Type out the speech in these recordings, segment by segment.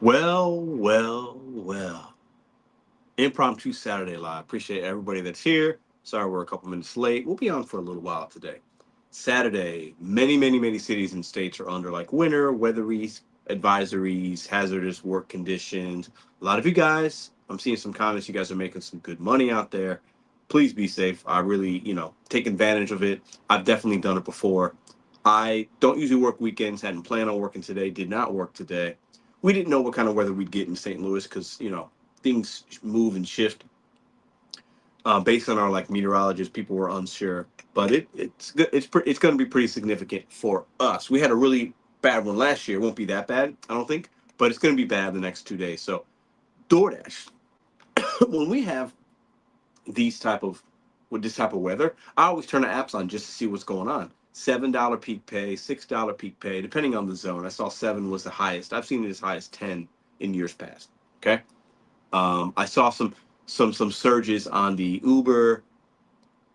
Well, well, well. Impromptu Saturday Live. Appreciate everybody that's here. Sorry we're a couple minutes late. We'll be on for a little while today. Saturday, many cities and states are under like winter weatheries, advisories, hazardous work conditions. A lot of you guys, I'm seeing some comments. You guys are making some good money out there. Please be safe. I really, take advantage of it. I've definitely done it before. I don't usually work weekends. Hadn't planned on working today. Did not work today. We didn't know what kind of weather we'd get in St. Louis because things move and shift based on our like meteorologists. People were unsure, but it's going to be pretty significant for us. We had a really bad one last year. It won't be that bad, I don't think, but it's going to be bad the next 2 days. So DoorDash, when we have these type of with this type of weather, I always turn the apps on just to see what's going on. $7 peak pay, $6 peak pay, depending on the zone. I saw seven was the highest. I've seen it as high as 10 in years past. Okay. I saw some surges on the Uber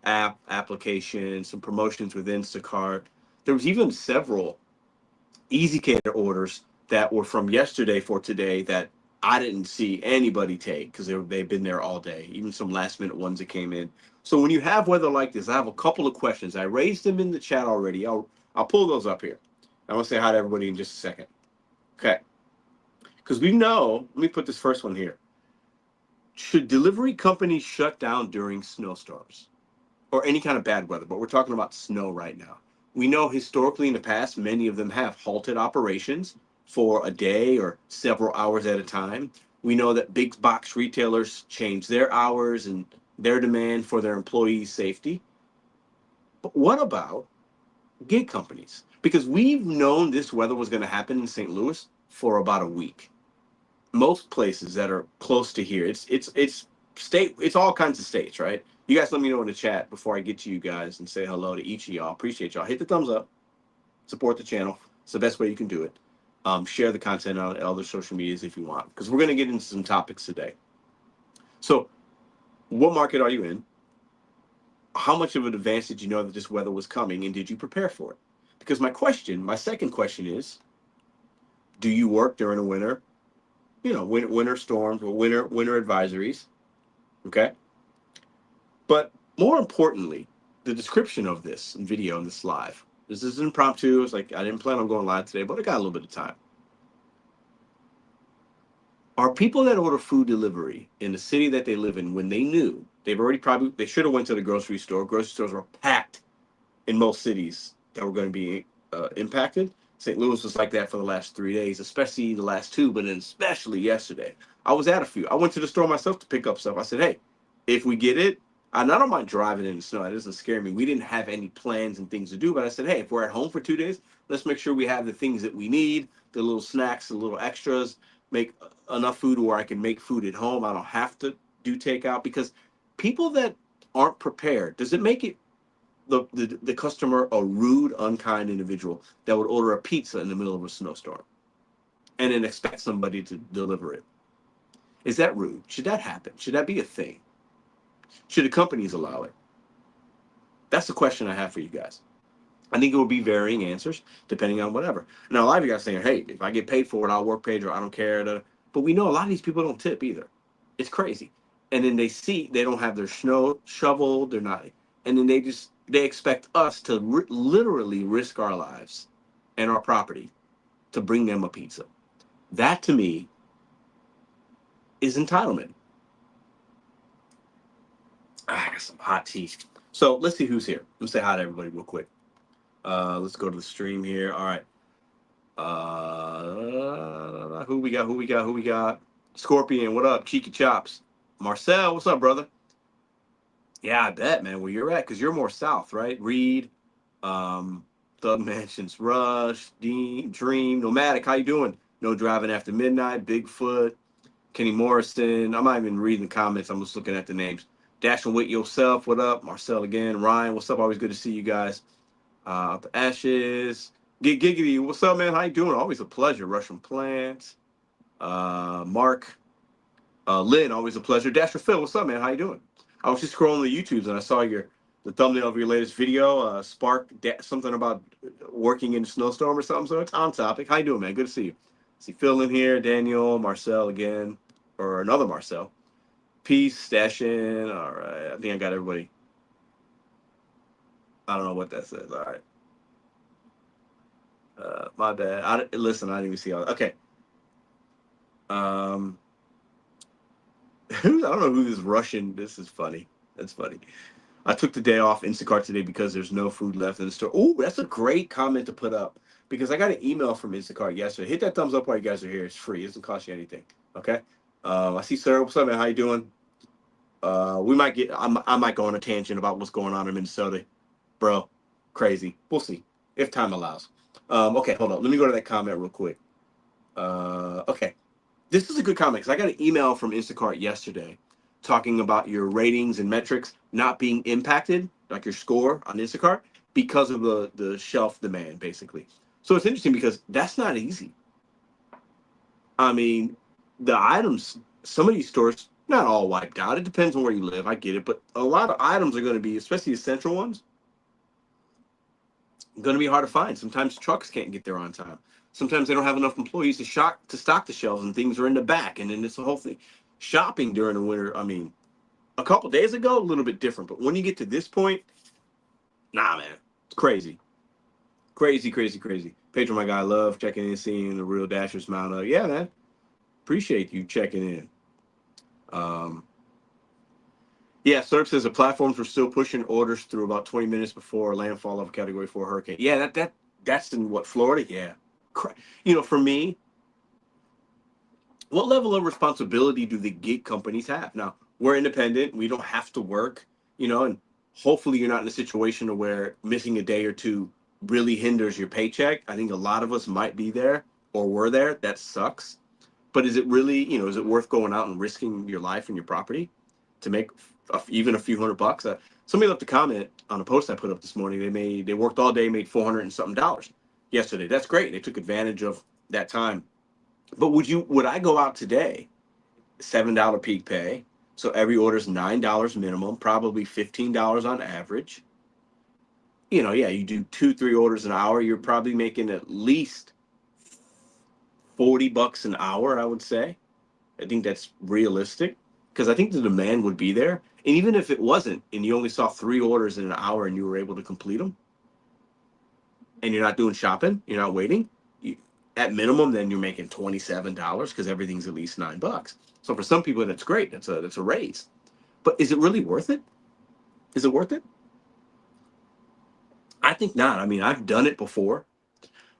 application, some promotions with Instacart. There was even several Easy Cater orders that were from yesterday for today that I didn't see anybody take because they've been there all day. Even some last minute ones that came in. So when you have weather like this, I have a couple of questions. I raised them in the chat already. I'll pull those up here. I want to say hi to everybody in just a second. Okay, because we know. Let me put this first one here. Should delivery companies shut down during snowstorms or any kind of bad weather? But we're talking about snow right now. We know historically in the past, many of them have halted operations for a day or several hours at a time. We know that big box retailers change their hours and their demand for their employees' safety. But what about gig companies? Because we've known this weather was going to happen in St. Louis for about a week. Most places that are close to here. It's state. It's all kinds of states, right? You guys let me know in the chat before I get to you guys and say hello to each of y'all. Appreciate y'all. Hit the thumbs up. Support the channel. It's the best way you can do it. Share the content on other social medias if you want, because we're going to get into some topics today. So, what market are you in? How much of an advance did you know that this weather was coming, and did you prepare for it? Because my second question is, do you work during the winter? Winter storms or winter advisories. Okay. But more importantly, the description of this video in this live. This is impromptu. It's like I didn't plan on going live today, but I got a little bit of time. Are people that order food delivery in the city that they live in, when they knew they should have went to the grocery store. Grocery stores were packed in most cities that were going to be impacted. St. Louis was like that for the last 3 days, especially the last two, but then especially yesterday. I was at a few. I went to the store myself to pick up stuff. I said, hey, if we get it, I don't mind driving in the snow. That doesn't scare me. We didn't have any plans and things to do, but I said, hey, if we're at home for 2 days, let's make sure we have the things that we need, the little snacks, the little extras, make enough food where I can make food at home. I don't have to do takeout, because people that aren't prepared, does it make it the customer a rude, unkind individual that would order a pizza in the middle of a snowstorm and then expect somebody to deliver it? Is that rude? Should that happen? Should that be a thing? Should the companies allow it? That's the question I have for you guys. I think it will be varying answers depending on whatever. Now, a lot of you guys saying, hey, if I get paid for it, I'll work paid, or I don't care. But we know a lot of these people don't tip either. It's crazy. And then they don't have their snow shoveled. They're not. And then they expect us to literally risk our lives and our property to bring them a pizza. That to me is entitlement. I got some hot tea. So let's see who's here. Let's say hi to everybody real quick. Let's go to the stream here. All right. Who we got? Who we got? Who we got? Scorpion, what up? Cheeky Chops. Marcel, what's up, brother? Yeah, I bet, man. Where you're at, because you're more south, right? Reed, Thug Mansions, Rush, Dean, Dream, Nomadic. How you doing? No Driving After Midnight, Bigfoot, Kenny Morrison. I'm not even reading the comments. I'm just looking at the names. Dashing with yourself. What up? Marcel again. Ryan, what's up? Always good to see you guys. The Ashes. Giggity, what's up, man? How you doing? Always a pleasure. Russian Plants. Mark. Lynn, always a pleasure. Dasher Phil, what's up, man? How you doing? I was just scrolling the YouTubes and I saw the thumbnail of your latest video. Spark something about working in a snowstorm or something. So it's on topic. How you doing, man? Good to see you. See Phil in here, Daniel, Marcel again, or another Marcel. Peace, stash in. All right, I think I got everybody. I don't know what that says. All right, my bad. Listen, I didn't even see all that. Okay. Um, I don't know who this Russian. This is funny. That's funny. I took the day off Instacart today because there's no food left in the store. Oh, that's a great comment to put up because I got an email from Instacart yesterday. Hit that thumbs up while you guys are here. It's free. It doesn't cost you anything. Okay. I see Sarah. What's up, man? How you doing? We might get. I might go on a tangent about what's going on in Minnesota, bro. Crazy. We'll see if time allows. Okay, hold on. Let me go to that comment real quick. Okay. This is a good comment because I got an email from Instacart yesterday talking about your ratings and metrics not being impacted, like your score on Instacart, because of the shelf demand, basically. So it's interesting because that's not easy. I mean, the items, some of these stores, not all wiped out. It depends on where you live. I get it, but a lot of items are going to be, especially essential ones, going to be hard to find. Sometimes trucks can't get there on time. Sometimes they don't have enough employees to stock the shelves, and things are in the back, and then it's the whole thing. Shopping during the winter, I mean, a couple days ago, a little bit different, but when you get to this point, nah, man, it's crazy, crazy, crazy, crazy. Pedro, my guy, love checking in, seeing the real Dashers mount up. Yeah, man, appreciate you checking in. Um, yeah, Cirque says the platforms were still pushing orders through about 20 minutes before landfall of a Category 4 hurricane. Yeah, that's in what, Florida? Yeah, for me, what level of responsibility do the gig companies have? Now, we're independent. We don't have to work, and hopefully you're not in a situation where missing a day or two really hinders your paycheck. I think a lot of us might be there or were there. That sucks. But is it really, is it worth going out and risking your life and your property to make even a few $100? Somebody left a comment on a post I put up this morning. They worked all day, made 400 and something dollars yesterday. That's great. They took advantage of that time. But would I go out today, $7 peak pay, so every order is $9 minimum, probably $15 on average. Yeah, you do 2-3 orders an hour, you're probably making at least $40 an hour, I would say. I think that's realistic because I think the demand would be there. And even if it wasn't, and you only saw 3 orders in an hour and you were able to complete them, and you're not doing shopping, you're not waiting, at minimum, then you're making $27 because everything's at least $9. So for some people, that's great. That's a raise. But is it really worth it? Is it worth it? I think not. I mean, I've done it before,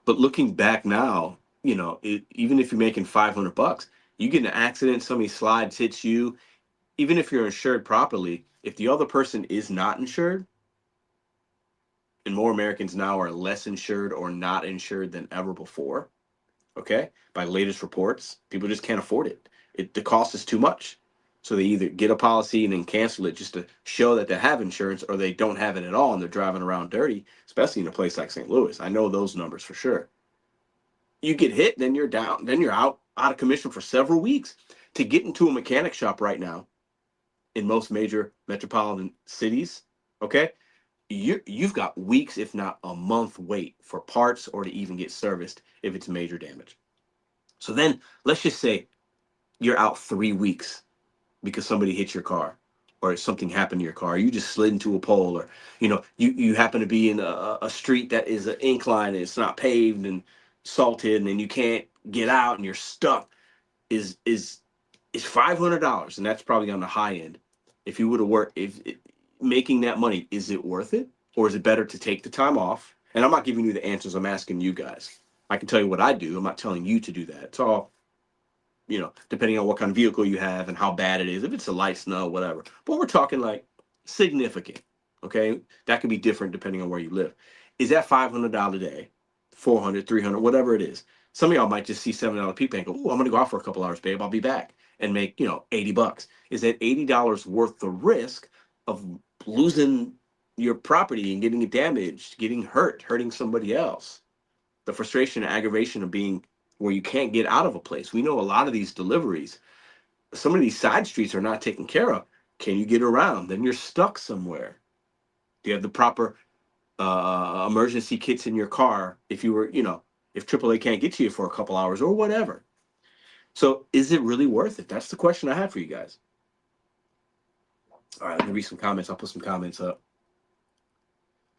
but looking back now, even if you're making $500, you get in an accident, somebody slides, hits you. Even if you're insured properly, if the other person is not insured, and more Americans now are less insured or not insured than ever before, okay, by latest reports, people just can't afford it. The cost is too much. So they either get a policy and then cancel it just to show that they have insurance, or they don't have it at all and they're driving around dirty, especially in a place like St. Louis. I know those numbers for sure. You get hit, then you're down. Then you're out of commission for several weeks. To get into a mechanic shop right now in most major metropolitan cities, okay, you've got weeks, if not a month, wait for parts or to even get serviced if it's major damage. So then let's just say you're out 3 weeks because somebody hit your car or something happened to your car. You just slid into a pole, or you happen to be in a street that is an incline and it's not paved and salted, and then you can't get out and you're stuck. Is $500, and that's probably on the high end. If you were to work, if making that money, is it worth it, or is it better to take the time off? And I'm not giving you the answers. I'm asking you guys. I can tell you what I do. I'm not telling you to do that. It's all, depending on what kind of vehicle you have and how bad it is. If it's a light snow, whatever. But we're talking like significant. Okay, that could be different depending on where you live. Is that $500 a day, 400, 300, whatever it is? Some of y'all might just see $7 peak and go, "Oh, I'm gonna go out for a couple hours, babe. I'll be back," and make $80. Is that $80 worth the risk of losing your property and getting it damaged, getting hurt, hurting somebody else? The frustration and aggravation of being where you can't get out of a place. We know a lot of these deliveries, some of these side streets are not taken care of. Can you get around? Then you're stuck somewhere. Do you have the proper emergency kits in your car? If you were, if AAA can't get to you for a couple hours or whatever. So is it really worth it? That's the question I have for you guys. All right, let me read some comments. I'll put some comments up.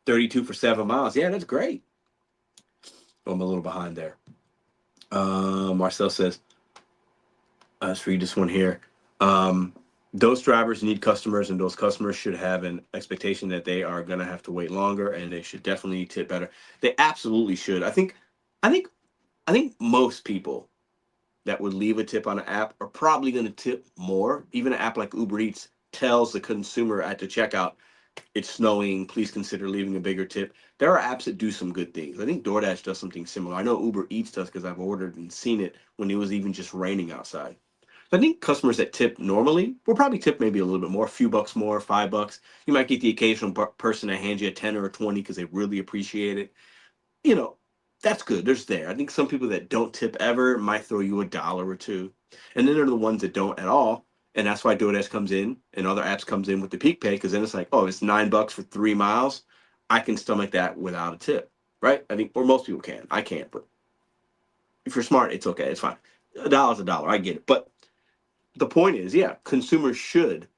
32 for 7 miles. Yeah, that's great. Oh, I'm a little behind there. Marcel says, let's read this one here. Those drivers need customers, and those customers should have an expectation that they are going to have to wait longer, and they should definitely tip better. They absolutely should. I think, I think most people that would leave a tip on an app are probably going to tip more. Even an app like Uber Eats tells the consumer at the checkout, it's snowing, please consider leaving a bigger tip. There are apps that do some good things. I think DoorDash does something similar. I know Uber Eats does because I've ordered and seen it when it was even just raining outside. So I think customers that tip normally will probably tip maybe a little bit more, a few bucks more, $5. You might get the occasional person that hands you a 10 or a 20 because they really appreciate it. You know, that's good. There's there. I think some people that don't tip ever might throw you $1 or two. And then there are the ones that don't at all. And that's why DoorDash comes in and other apps comes in with the peak pay, because then it's like, oh, it's $9 for 3 miles. I can stomach that without a tip. Right? I think, or most people can. I can't, but if you're smart, it's okay. It's fine. $1's a dollar. I get it. But the point is, yeah, consumers should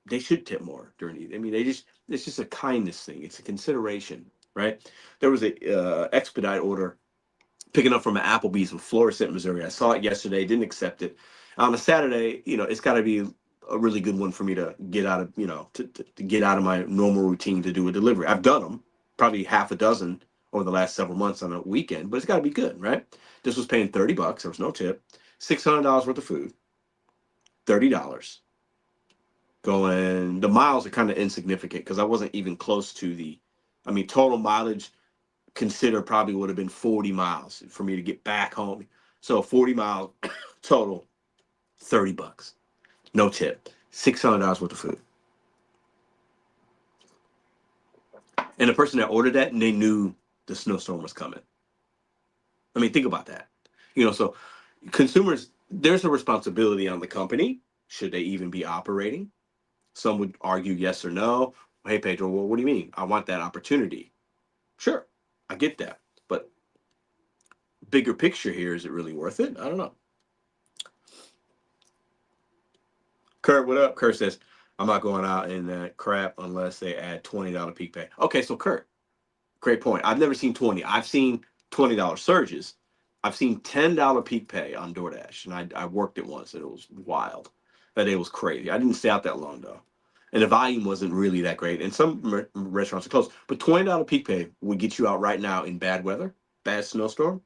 tip more during the. I mean, it's just a kindness thing. It's a consideration, right? There was a expedite order picking up from an Applebee's in Florissant, Missouri. I saw it yesterday, didn't accept it. On a Saturday, it's got to be a really good one for me to get out of, to get out of my normal routine to do a delivery. I've done them, probably half a dozen over the last several months on a weekend, but it's got to be good, right? This was paying $30. There was no tip. $600 worth of food, $30. Going, the miles are kind of insignificant because I wasn't even close to total mileage consider probably would have been 40 miles for me to get back home. So 40 miles total, $30. No tip. $600 worth of food. And the person that ordered that, and they knew the snowstorm was coming. I mean, think about that. So consumers, there's a responsibility on the company. Should they even be operating? Some would argue yes or no. Hey, Pedro, well, what do you mean? I want that opportunity. Sure, I get that. But bigger picture here, is it really worth it? I don't know. Kurt, what up? Kurt says, I'm not going out in that crap unless they add $20 peak pay. Okay, so Kurt, great point. I've never seen 20. I've seen $20 surges. I've seen $10 peak pay on DoorDash, and I worked it once, and it was wild. That day was crazy. I didn't stay out that long, though. And the volume wasn't really that great. And some restaurants are closed. But $20 peak pay would get you out right now in bad weather, bad snowstorm.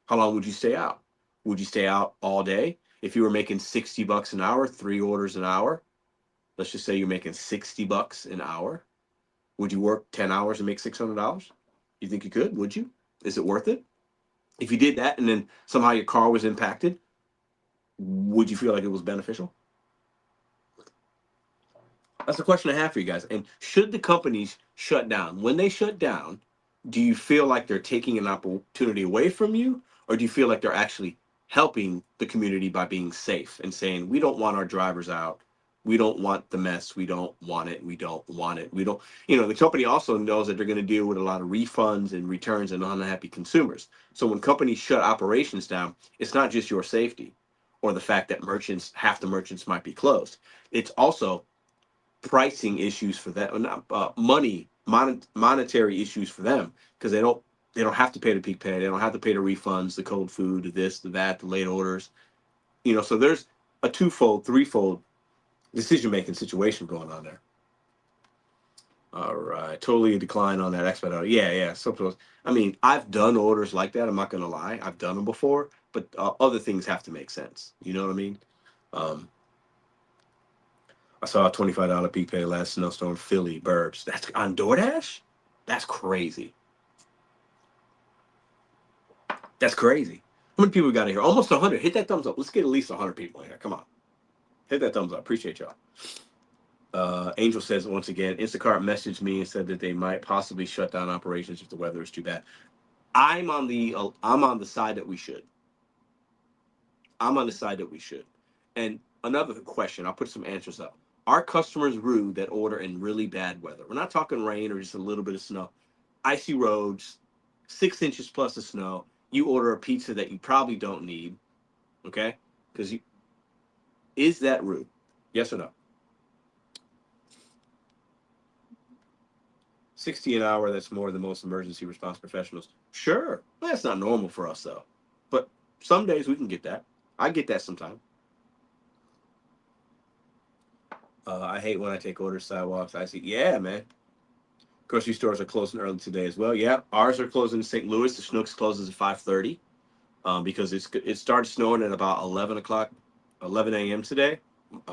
How long would you stay out? Would you stay out all day? If you were making $60 an hour, 3 orders an hour, let's just say you're making $60 an hour. Would you work 10 hours and make $600? You think you could? Would you? Is it worth it? If you did that and then somehow your car was impacted, would you feel like it was beneficial? That's the question I have for you guys. And should the companies shut down? When they shut down, do you feel like they're taking an opportunity away from you? Or do you feel like they're actually helping the community by being safe and saying, we don't want our drivers out. We don't want the mess. We don't want it. We don't want it. We don't, the company also knows that they're going to deal with a lot of refunds and returns and unhappy consumers. So when companies shut operations down, it's not just your safety or the fact that half the merchants might be closed. It's also pricing issues for them, monetary issues for them, because they don't have to pay the peak pay, they don't have to pay the refunds, the cold food, the this, the that, the late orders. So there's a twofold, threefold decision making situation going on there. All right, totally a decline on that expedite. Yeah. So, I've done orders like that. I'm not gonna lie, I've done them before, but other things have to make sense. You know what I mean? I saw a $25 peak pay last snowstorm, Philly, Burbs. That's on DoorDash? That's crazy. That's crazy. How many people we got in here? Almost 100. Hit that thumbs up. Let's get at least 100 people in here. Come on. Hit that thumbs up. Appreciate y'all. Angel says, once again, Instacart messaged me and said that they might possibly shut down operations if the weather is too bad. I'm on the side that we should. I'm on the side that we should. And another question, I'll put some answers up. Are customers rude that order in really bad weather? We're not talking rain or just a little bit of snow. Icy roads, 6 inches plus of snow. You order a pizza that you probably don't need, okay? Because is that rude? Yes or no? 60 an hour, that's more than most emergency response professionals. Sure. Well, that's not normal for us, though. But some days we can get that. I get that sometimes. I hate when I take orders sidewalks. I see, yeah, man. Grocery stores are closing early today as well. Yeah, ours are closing in St. Louis. The Schnucks closes at 5:30 because it started snowing at about 11 o'clock, 11 a.m. today,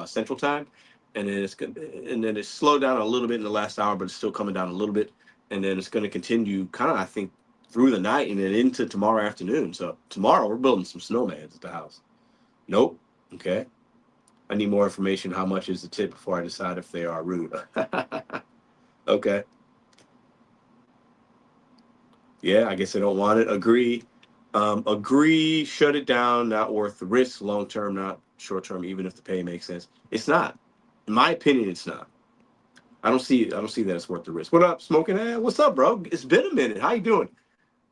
Central Time, and then it's slowed down a little bit in the last hour, but it's still coming down a little bit, and then it's going to continue kind of I think through the night and then into tomorrow afternoon. So tomorrow we're building some snowmans at the house. Nope. Okay. I need more information. How much is the tip before I decide if they are rude? Okay. Yeah, I guess I don't want it. Agree. Agree. Shut it down. Not worth the risk. Long term, not short term. Even if the pay makes sense, it's not. In my opinion, it's not. I don't see. I don't see that it's worth the risk. What up, smoking? Hey, what's up, bro? It's been a minute. How you doing?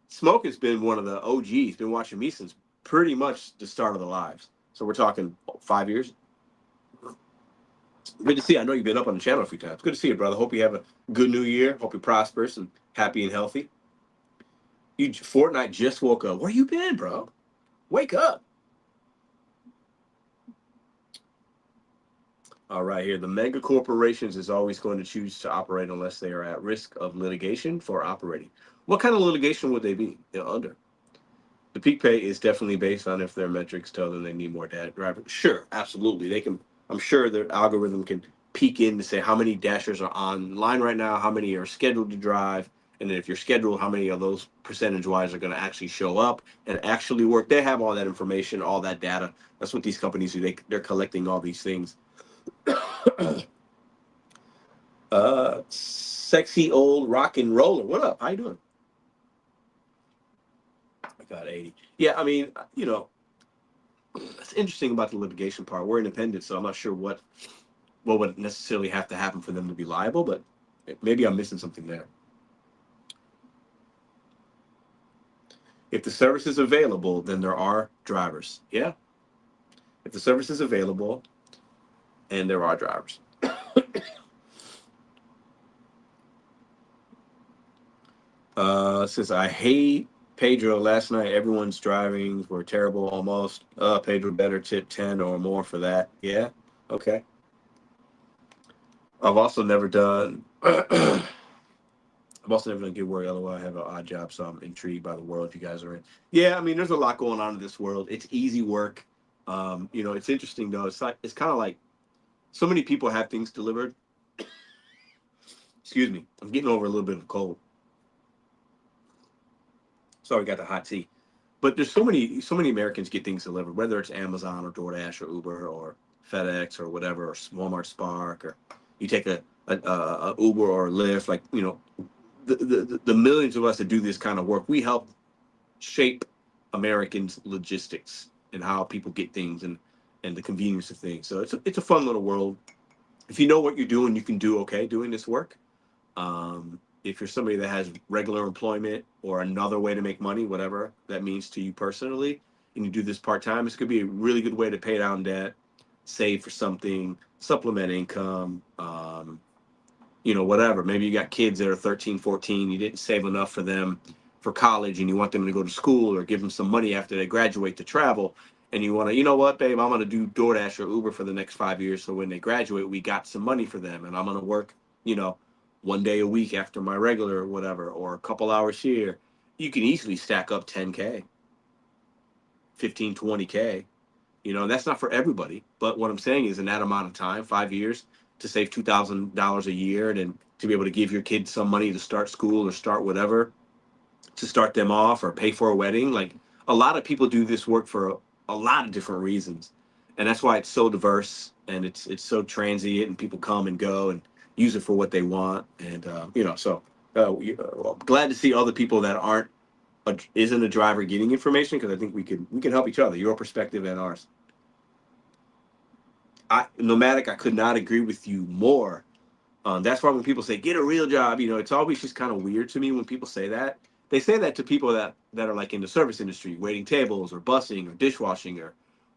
Smoke has been one of the OGs. Been watching me since pretty much the start of the lives. So we're talking 5 years. Good to see you. I know you've been up on the channel a few times. Good to see you, brother. Hope you have a good new year. Hope you're prosperous and happy and healthy. You Fortnite just woke up. Where you been, bro? Wake up. All right, here. The mega corporations is always going to choose to operate unless they are at risk of litigation for operating. What kind of litigation would they be under? The peak pay is definitely based on if their metrics tell them they need more data drivers. Sure, absolutely. They can. I'm sure their algorithm can peek in to say how many dashers are online right now, how many are scheduled to drive, and then if you're scheduled, how many of those percentage wise are going to actually show up and actually work. They have all that information, all that data. That's what these companies do. They're collecting all these things. Sexy old rock and roller. What up? How you doing? I got 80. Yeah, I mean, that's interesting about the litigation part. We're independent, so I'm not sure what would necessarily have to happen for them to be liable, but maybe I'm missing something there. If the service is available, then there are drivers. Yeah. If the service is available and there are drivers. Since I hate Pedro last night, everyone's driving were terrible almost. Pedro better tip 10 or more for that. Yeah. Okay. I've also never done I've also never done good work. LOL, I have an odd job, so I'm intrigued by the world you guys are in. Yeah, I mean, there's a lot going on in this world. It's easy work. It's interesting though. It's kind of like so many people have things delivered. Excuse me, I'm getting over a little bit of a cold. Sorry, got the hot tea. But there's so many Americans get things delivered, whether it's Amazon or DoorDash or Uber or FedEx or whatever, or Walmart Spark, or you take a Uber or Lyft. Like the millions of us that do this kind of work, we help shape Americans' logistics and how people get things and the convenience of things. So it's a fun little world. If you know what you're doing, you can do okay doing this work. If you're somebody that has regular employment or another way to make money, whatever that means to you personally, and you do this part time, this could be a really good way to pay down debt, save for something, supplement income, whatever. Maybe you got kids that are 13, 14, you didn't save enough for them for college and you want them to go to school or give them some money after they graduate to travel. And you want to, you know what, babe, I'm going to do DoorDash or Uber for the next 5 years. So when they graduate, we got some money for them and I'm going to work, 1 day a week after my regular or whatever, or a couple hours here. You can easily stack up 10K, 15, 20K. That's not for everybody. But what I'm saying is in that amount of time, 5 years, to save $2,000 a year and then to be able to give your kids some money to start school or start whatever, to start them off or pay for a wedding. Like a lot of people do this work for a lot of different reasons. And that's why it's so diverse and it's so transient and people come and go and use it for what they want. And, glad to see other people that isn't a driver getting information because I think we can help each other, your perspective and ours. Nomadic, I could not agree with you more. That's why when people say get a real job, it's always just kind of weird to me when people say that. they say that to people that are like in the service industry, waiting tables or busing or dishwashing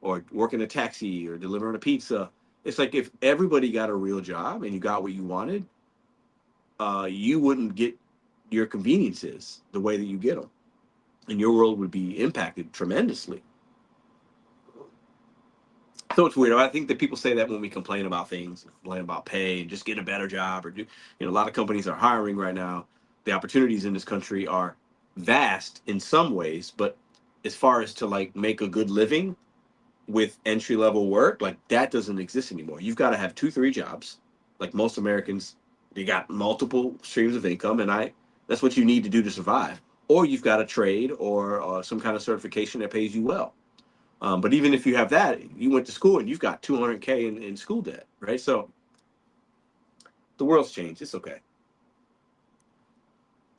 or working a taxi or delivering a pizza. It's like if everybody got a real job and you got what you wanted, you wouldn't get your conveniences the way that you get them, and your world would be impacted tremendously. So it's weird. I think that people say that when we complain about things, complain about pay and just get a better job, or do, a lot of companies are hiring right now. The opportunities in this country are vast in some ways, but as far as to like make a good living with entry level work, like that doesn't exist anymore. You've got to have two, three jobs. Like most Americans, they got multiple streams of income, and that's what you need to do to survive. Or you've got a trade or some kind of certification that pays you well. But even if you have that, you went to school and you've got 200K in school debt, right? So the world's changed. It's okay.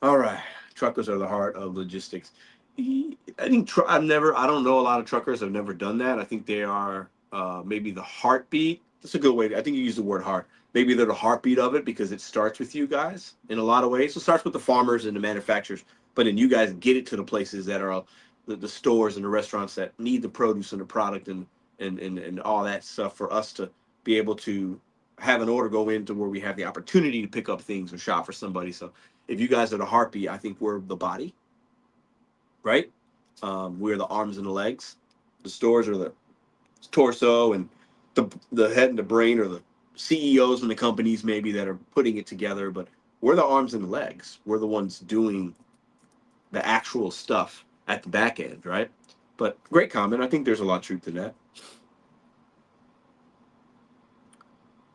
All right. Truckers are the heart of logistics. I think I don't know a lot of truckers. I've never done that. I think they are maybe the heartbeat. That's a good way. I think you use the word heart. Maybe they're the heartbeat of it because it starts with you guys in a lot of ways. So it starts with the farmers and the manufacturers, but then you guys get it to the places that are the stores and the restaurants that need the produce and the product and all that stuff for us to be able to have an order go into where we have the opportunity to pick up things or shop for somebody. So if you guys are the heartbeat, I think we're the body, right? We're the arms and the legs. The stores are the torso, and the head and the brain are the CEOs and the companies maybe that are putting it together. But we're the arms and the legs. We're the ones doing the actual stuff at the back end, right? But great comment. I think there's a lot of truth to that.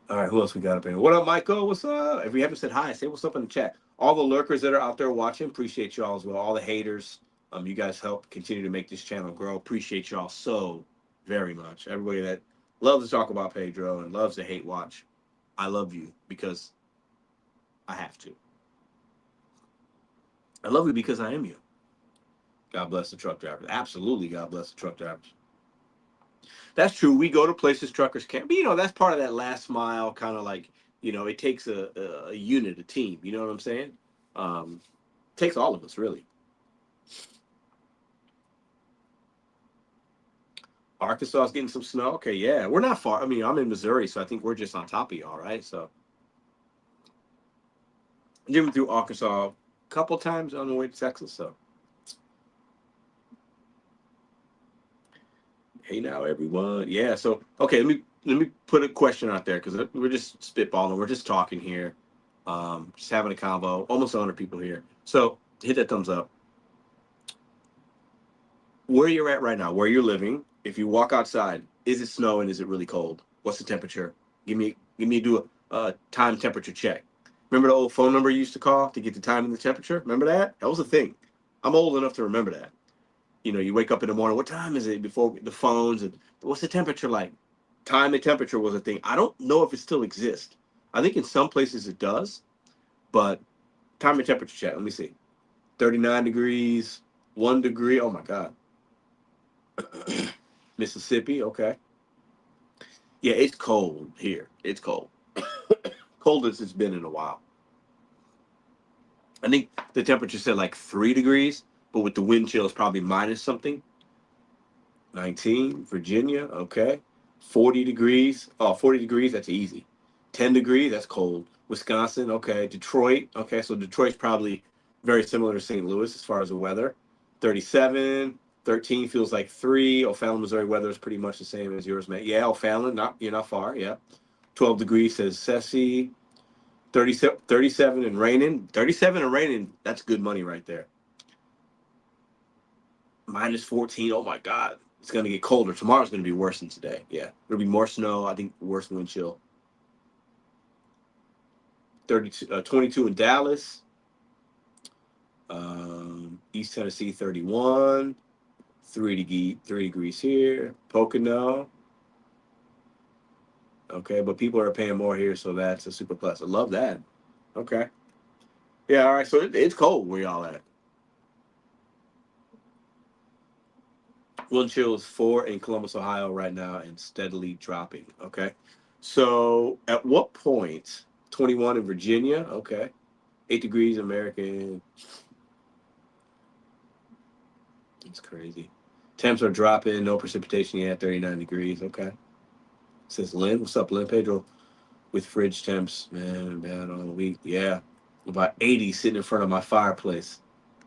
All right, who else we got up here? What up, Michael? What's up? If we haven't said hi, say what's up in the chat. All the lurkers that are out there watching, appreciate y'all as well. All the haters, you guys help continue to make this channel grow. Appreciate y'all so very much. Everybody that loves to talk about Pedro and loves to hate watch, I love you because I have to. I love you because I am you. God bless the truck drivers. Absolutely, God bless the truck drivers. That's true. We go to places truckers can't. But that's part of that last mile kind of like, it takes a unit, a team. You know what I'm saying? It takes all of us, really. Arkansas is getting some snow. Okay, yeah, we're not far. I mean, I'm in Missouri, so I think we're just on top of y'all, right? So, I've driven through Arkansas a couple times on the way to Texas. So, hey now, everyone. Yeah. So, okay, let me put a question out there because we're just spitballing. We're just talking here, just having a convo. Almost 100 people here. So, hit that thumbs up. Where you're at right now, where you're living, if you walk outside, is it snowing? Is it really cold? What's the temperature? Do a time temperature check. Remember the old phone number you used to call to get the time and the temperature? Remember that? That was a thing. I'm old enough to remember that. You wake up in the morning. What time is it? Before the phones and what's the temperature like? Time and temperature was a thing. I don't know if it still exists. I think in some places it does, but time and temperature check. Let me see. 39 degrees, 1 degree. Oh my God. Mississippi, okay. Yeah, it's cold here. It's cold. Coldest it's been in a while. I think the temperature said like 3 degrees, but with the wind chill, it's probably minus something. 19, Virginia, okay. 40 degrees. Oh, 40 degrees, that's easy. 10 degrees, that's cold. Wisconsin, okay. Detroit, okay. So Detroit's probably very similar to St. Louis as far as the weather. 37, 13 feels like 3. O'Fallon, Missouri weather is pretty much the same as yours, man. Yeah, O'Fallon, you're not far, yeah. 12 degrees says Ceci. 37 and raining. 37 and raining, that's good money right there. Minus 14, oh my God. It's going to get colder. Tomorrow's going to be worse than today. Yeah. There'll be more snow. I think worse wind chill. 22 in Dallas. East Tennessee, 31. 3 degrees here. Pocono. Okay, but people are paying more here, so that's a super plus. I love that. Okay. Yeah, all right. So it's cold where y'all at. Wind chill is 4 in Columbus, Ohio right now and steadily dropping. Okay. So at what point, 21 in Virginia, okay. 8 degrees American. It's crazy. Temps are dropping. No precipitation yet. 39 degrees. Okay. Says Lynn. What's up, Lynn? Pedro with fridge temps. Man, bad all week. Yeah. About 80 sitting in front of my fireplace.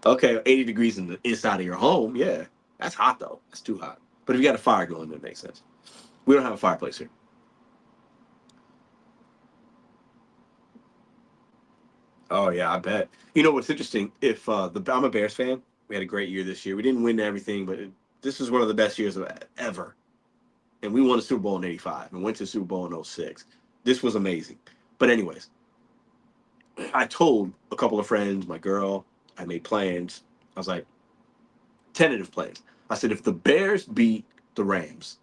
Okay, 80 degrees in the inside of your home. Yeah. That's hot, though. That's too hot. But if you got a fire going, that makes sense. We don't have a fireplace here. Oh, yeah, I bet. You know what's interesting? If I'm a Bears fan. We had a great year this year. We didn't win everything, but this was one of the best years of ever. And we won the Super Bowl in '85 and went to the Super Bowl in '06. This was amazing. But anyways, I told a couple of friends, my girl, I made plans. I was like, tentative plans. I said, if the Bears beat the Rams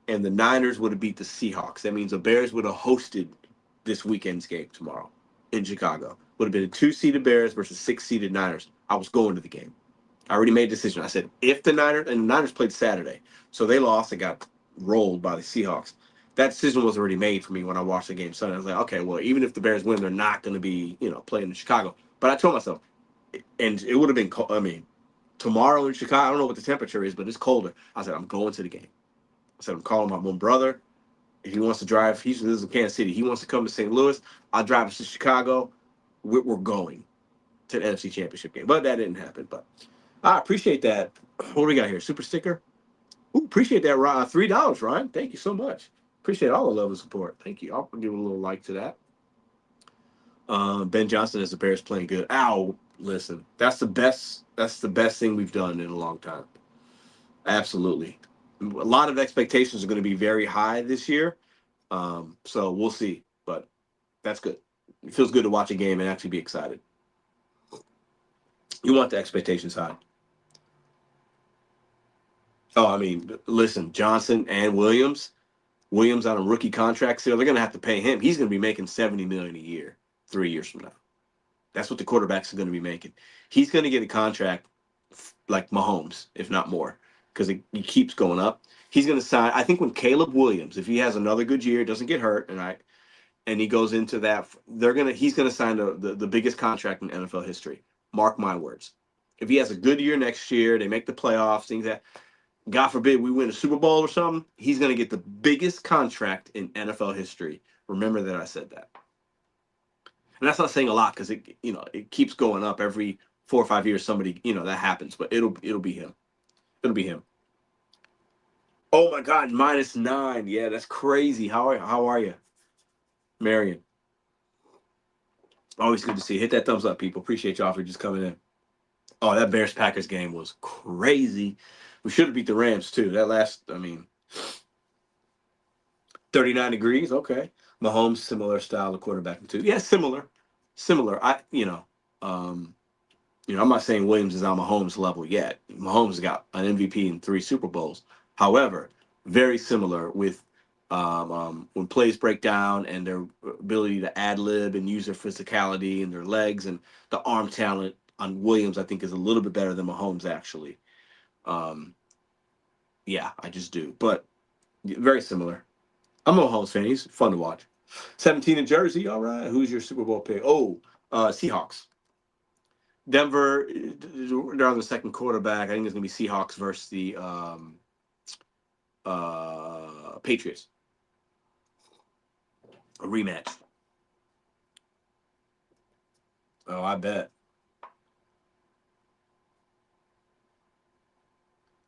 and the Niners would have beat the Seahawks, that means the Bears would have hosted this weekend's game tomorrow in Chicago. Would have been a two-seeded Bears versus six-seeded Niners. I was going to the game. I already made a decision. I said, if the Niners, and the Niners played Saturday, so they lost and got rolled by the Seahawks. That decision was already made for me when I watched the game Sunday. I was like, okay, well, even if the Bears win, they're not going to be, playing in Chicago. But I told myself, and it would have been cold. I mean, tomorrow in Chicago, I don't know what the temperature is, but it's colder. I said, I'm going to the game. I said, I'm calling my one brother. If he wants to drive, he lives in Kansas City. He wants to come to St. Louis. I'll drive us to Chicago. We're going to the NFC Championship game. But that didn't happen. But I appreciate that. What do we got here? Super sticker. Ooh, appreciate that, Ryan. $3, Ryan. Thank you so much. Appreciate all the love and support. Thank you. I'll give a little like to that. Ben Johnson as the Bears playing good. Ow, listen, that's the best. That's the best thing we've done in a long time. Absolutely. A lot of expectations are going to be very high this year. So we'll see. But that's good. It feels good to watch a game and actually be excited. You want the expectations high. Oh, I mean, listen, Johnson and Williams. Williams on a rookie contract still. They're going to have to pay him. He's going to be making $70 million a year 3 years from now. That's what the quarterbacks are going to be making. He's going to get a contract like Mahomes, if not more, because he keeps going up. He's going to sign. I think when Caleb Williams, if he has another good year, doesn't get hurt, and he goes into that, he's gonna sign the biggest contract in NFL history. Mark my words. If he has a good year next year, they make the playoffs, things that, God forbid, we win a Super Bowl or something, he's gonna get the biggest contract in NFL history. Remember that I said that. And that's not saying a lot because it keeps going up every 4 or 5 years. Somebody that happens, but it'll be him. It'll be him. Oh my God, -9. Yeah, that's crazy. How are you, Marion? Always good to see you. Hit that thumbs up, people. Appreciate y'all for just coming in. Oh, that Bears Packers game was crazy. We should have beat the Rams too. That last, I mean, 39 degrees. Okay. Mahomes, similar style of quarterbacking too. Yeah, similar. I'm not saying Williams is on Mahomes level yet. Mahomes got an MVP in 3 Super Bowls. However, very similar with when plays break down and their ability to ad lib and use their physicality and their legs and the arm talent on Williams, I think is a little bit better than Mahomes actually. Um, yeah, I just do. But very similar. I'm a Mahomes fan. He's fun to watch. 17 in Jersey. All right. Who's your Super Bowl pick? Oh, Seahawks. Denver, they're on the second quarterback. I think it's going to be Seahawks versus the Patriots. A rematch. Oh, I bet.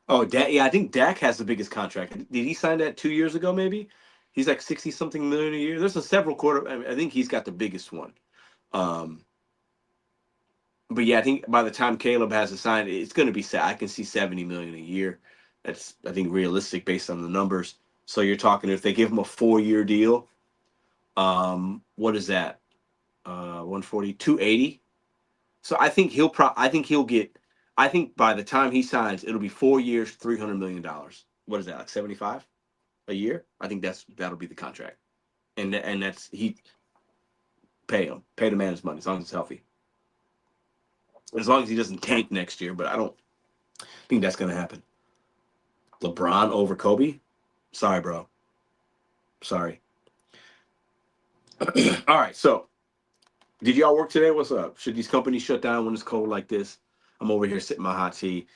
Oh, yeah, I think Dak has the biggest contract. Did he sign that 2 years ago, maybe? He's like 60 something million a year. There's a several quarter. I think he's got the biggest one. Um, but yeah, I think by the time Caleb has to sign, it's going to be set. I can see 70 million a year. That's, I think, realistic based on the numbers. So you're talking if they give him a 4 year deal, what is that? 140, 280. So I think by the time he signs, it'll be 4 years, $300 million. What is that, like 75 a year? I think that'll be the contract. And that's he pay the man his money as long as he's healthy. As long as he doesn't tank next year, but I don't think that's gonna happen. LeBron over Kobe? Sorry, bro. Sorry. All right, so did y'all work today? What's up? Should these companies shut down when it's cold like this? I'm over here sipping my hot tea.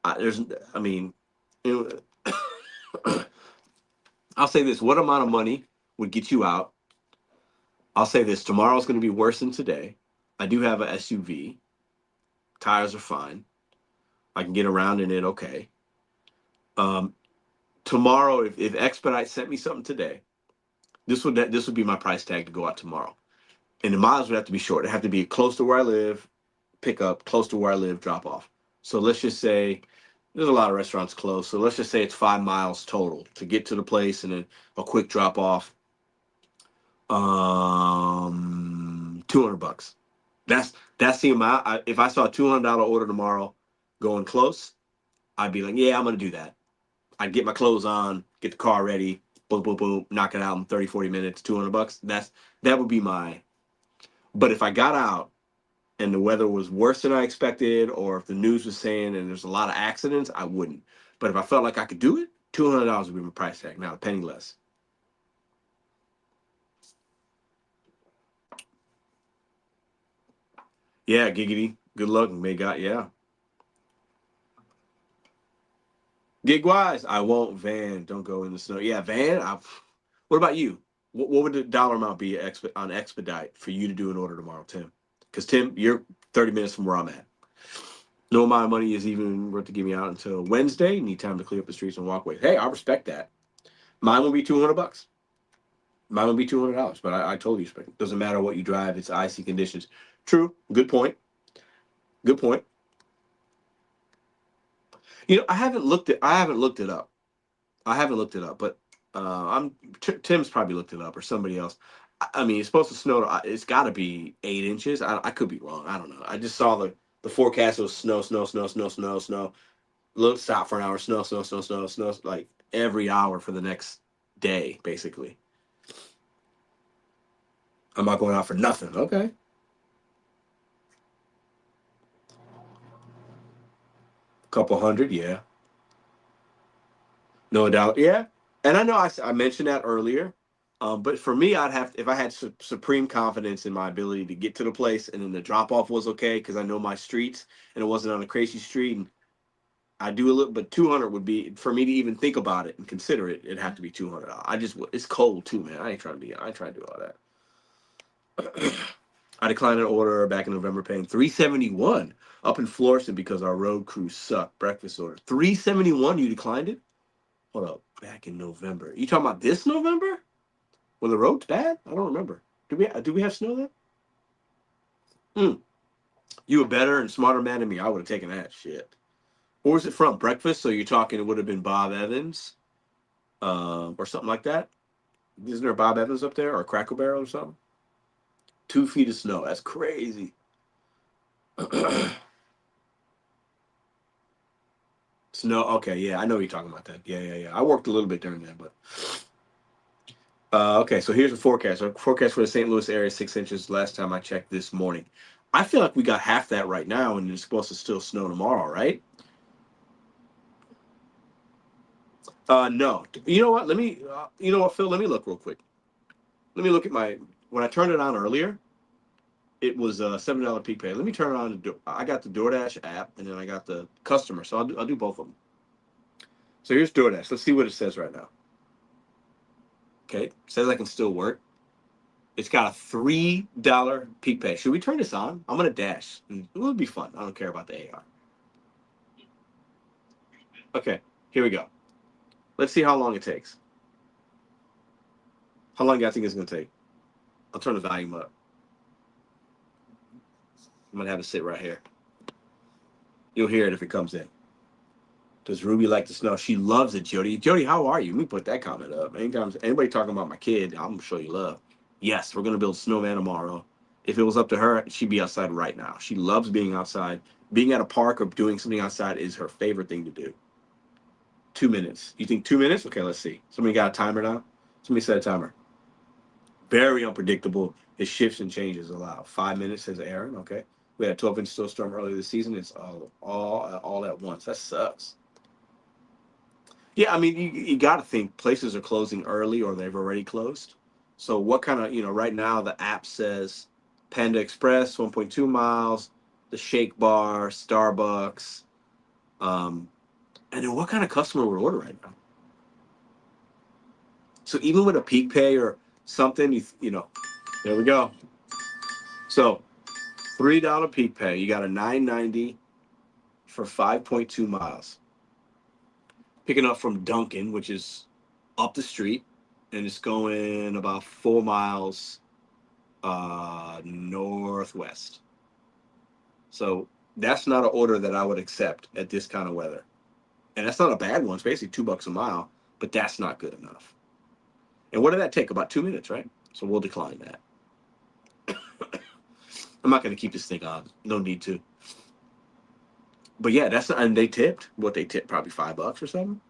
I mean, you know, I'll say this: what amount of money would get you out? I'll say this: tomorrow's going to be worse than today. I do have a SUV. Tires are fine. I can get around in it okay. Um, tomorrow, if Expedite sent me something today, this would be my price tag to go out tomorrow. And the miles would have to be short. It have to be close to where I live, pick up, close to where I live, drop off. So let's just say there's a lot of restaurants close. So let's just say it's 5 miles total to get to the place and then a quick drop off. 200 bucks. That's the amount. If I saw a $200 order tomorrow going close, I'd be like, yeah, I'm gonna do that. I'd get my clothes on, get the car ready, boom, boom, boom, knock it out in 30, 40 minutes, 200 bucks. That would be my. But if I got out and the weather was worse than I expected, or if the news was saying and there's a lot of accidents, I wouldn't. But if I felt like I could do it, $200 would be my price tag. Not a penny less. Yeah, giggity. Good luck, may God. Yeah. Gig wise, I won't van. Don't go in the snow. Yeah, van. What about you? What would the dollar amount be on expedite for you to do an order tomorrow, Tim? Because Tim, you're 30 minutes from where I'm at. No amount of money is even worth to get me out until Wednesday. Need time to clear up the streets and walkways. Hey, I respect that. Mine will be 200 bucks. Mine will be $200. But I told you, it doesn't matter what you drive. It's icy conditions. True. Good point. Good point. I haven't looked it up. I haven't looked it up, but Tim's probably looked it up or somebody else. I mean, it's supposed to snow. It's got to be 8 inches. I could be wrong. I don't know. I just saw the forecast was snow, snow, snow, snow, snow, snow. Look, stop for an hour. Snow, snow, snow, snow, snow. Like every hour for the next day, basically. I'm not going out for nothing. Okay, couple hundred. Yeah, no doubt. Yeah, and I know I mentioned that earlier. But for me, I'd have if I had supreme confidence in my ability to get to the place, and then the drop off was okay because I know my streets and it wasn't on a crazy street. And I do a little, but 200 would be for me to even think about it and consider it. It'd have to be 200. It's cold too, man. I ain't trying to do all that. I declined an order back in November, paying 371 up in Florissant because our road crew sucked. Breakfast order 371. You declined it. Hold up, back in November. You talking about this November? When the road's bad? I don't remember. Do we have snow then? Hmm. You a better and smarter man than me. I would have taken that shit. Where was it from? Breakfast? So you're talking it would have been Bob Evans, or something like that. Isn't there Bob Evans up there or Cracker Barrel or something? 2 feet of snow. That's crazy. Snow. Okay, yeah, I know you're talking about that. Yeah, yeah, yeah. I worked a little bit during that, but okay. So here's the forecast. Our forecast for the St. Louis area: 6 inches. Last time I checked this morning, I feel like we got half that right now, and it's supposed to still snow tomorrow, right? No. You know what? You know what, Phil? Let me look real quick. Let me look at my. When I turned it on earlier, it was a $7 peak pay. Let me turn it on. I got the DoorDash app, and then I got the customer. So I'll do both of them. So here's DoorDash. Let's see what it says right now. Okay, it says I can still work. It's got a $3 peak pay. Should we turn this on? I'm gonna dash. It would be fun. I don't care about the AR. Okay, here we go. Let's see how long it takes. How long do I think it's gonna take? I'll turn the volume up. I'm gonna have it sit right here. You'll hear it if it comes in. Does Ruby like the snow? She loves it, Jody. Jody, how are you? Let me put that comment up. Anytime anybody talking about my kid, I'm gonna show you love. Yes, we're gonna build a snowman tomorrow. If it was up to her, she'd be outside right now. She loves being outside. Being at a park or doing something outside is her favorite thing to do. 2 minutes. You think 2 minutes? Okay, let's see. Somebody got a timer now? Somebody set a timer. Very unpredictable. It shifts and changes a lot. 5 minutes, says Aaron. Okay. We had a 12-inch snowstorm earlier this season. It's all at once. That sucks. Yeah, I mean, you got to think places are closing early or they've already closed. So what kind of, right now the app says Panda Express, 1.2 miles, the Shake Bar, Starbucks. And then what kind of customer would order right now? So even with a peak pay or something, there we go. So $3 peak pay, you got a $9.90 for 5.2 miles. Picking up from Duncan, which is up the street, and it's going about 4 miles northwest. So that's not an order that I would accept at this kind of weather. And that's not a bad one. It's basically $2 a mile, but that's not good enough. And what did that take? About 2 minutes, right? So we'll decline that. I'm not going to keep this thing on. No need to. But yeah, that's not, and they tipped. What they tipped? Probably $5 or something.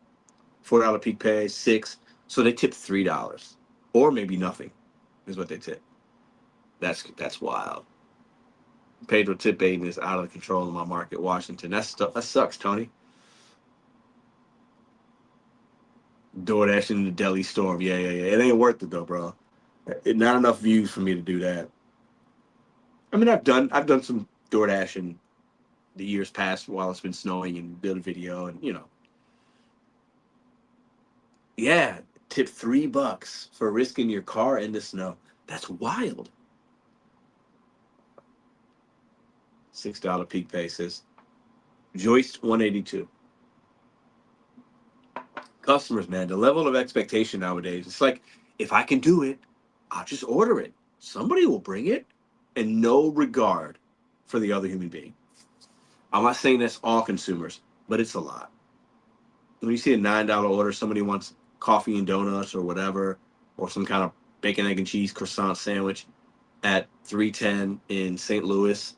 $4 peak pay, 6. So they tipped $3, or maybe nothing, is what they tipped. That's wild. Pedro tip baiting is out of control in my market, Washington. That sucks, Tony. DoorDash in the deli storm. Yeah. It ain't worth it though, bro. Not enough views for me to do that. I mean, I've done some DoorDash in the years past while it's been snowing and build a video and yeah, tip $3 for risking your car in the snow. That's wild. $6 peak pay says Joyce 182. Customers, man, the level of expectation nowadays. It's like if I can do it, I'll just order it. Somebody will bring it, and no regard for the other human being. I'm not saying that's all consumers, but it's a lot. When you see a $9 order, somebody wants coffee and donuts or whatever, or some kind of bacon, egg, and cheese croissant sandwich at 310 in St. Louis,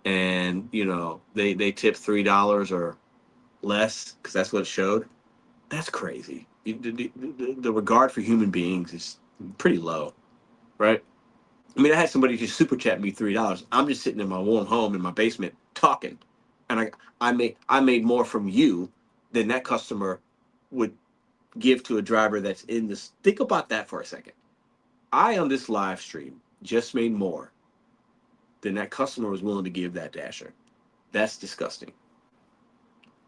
and they tip $3 or less because that's what it showed. That's crazy. The regard for human beings is pretty low, right? I mean, I had somebody just super chat me $3. I'm just sitting in my warm home in my basement talking, and I made more from you than that customer would give to a driver that's in this. Think about that for a second. I on this live stream just made more than that customer was willing to give that dasher. That's disgusting.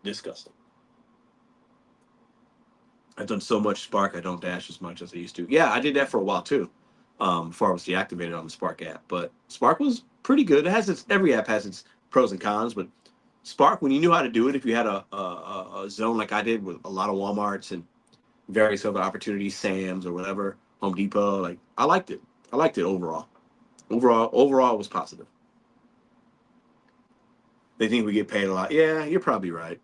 Disgusting. I've done so much Spark, I don't dash as much as I used to. Yeah, I did that for a while too, before I was deactivated on the Spark app. But Spark was pretty good. Every app has its pros and cons, but Spark, when you knew how to do it, if you had a zone like I did with a lot of Walmarts and various other opportunities, Sam's or whatever, Home Depot, like I liked it. I liked it overall. Overall, it was positive. They think we get paid a lot. Yeah, you're probably right.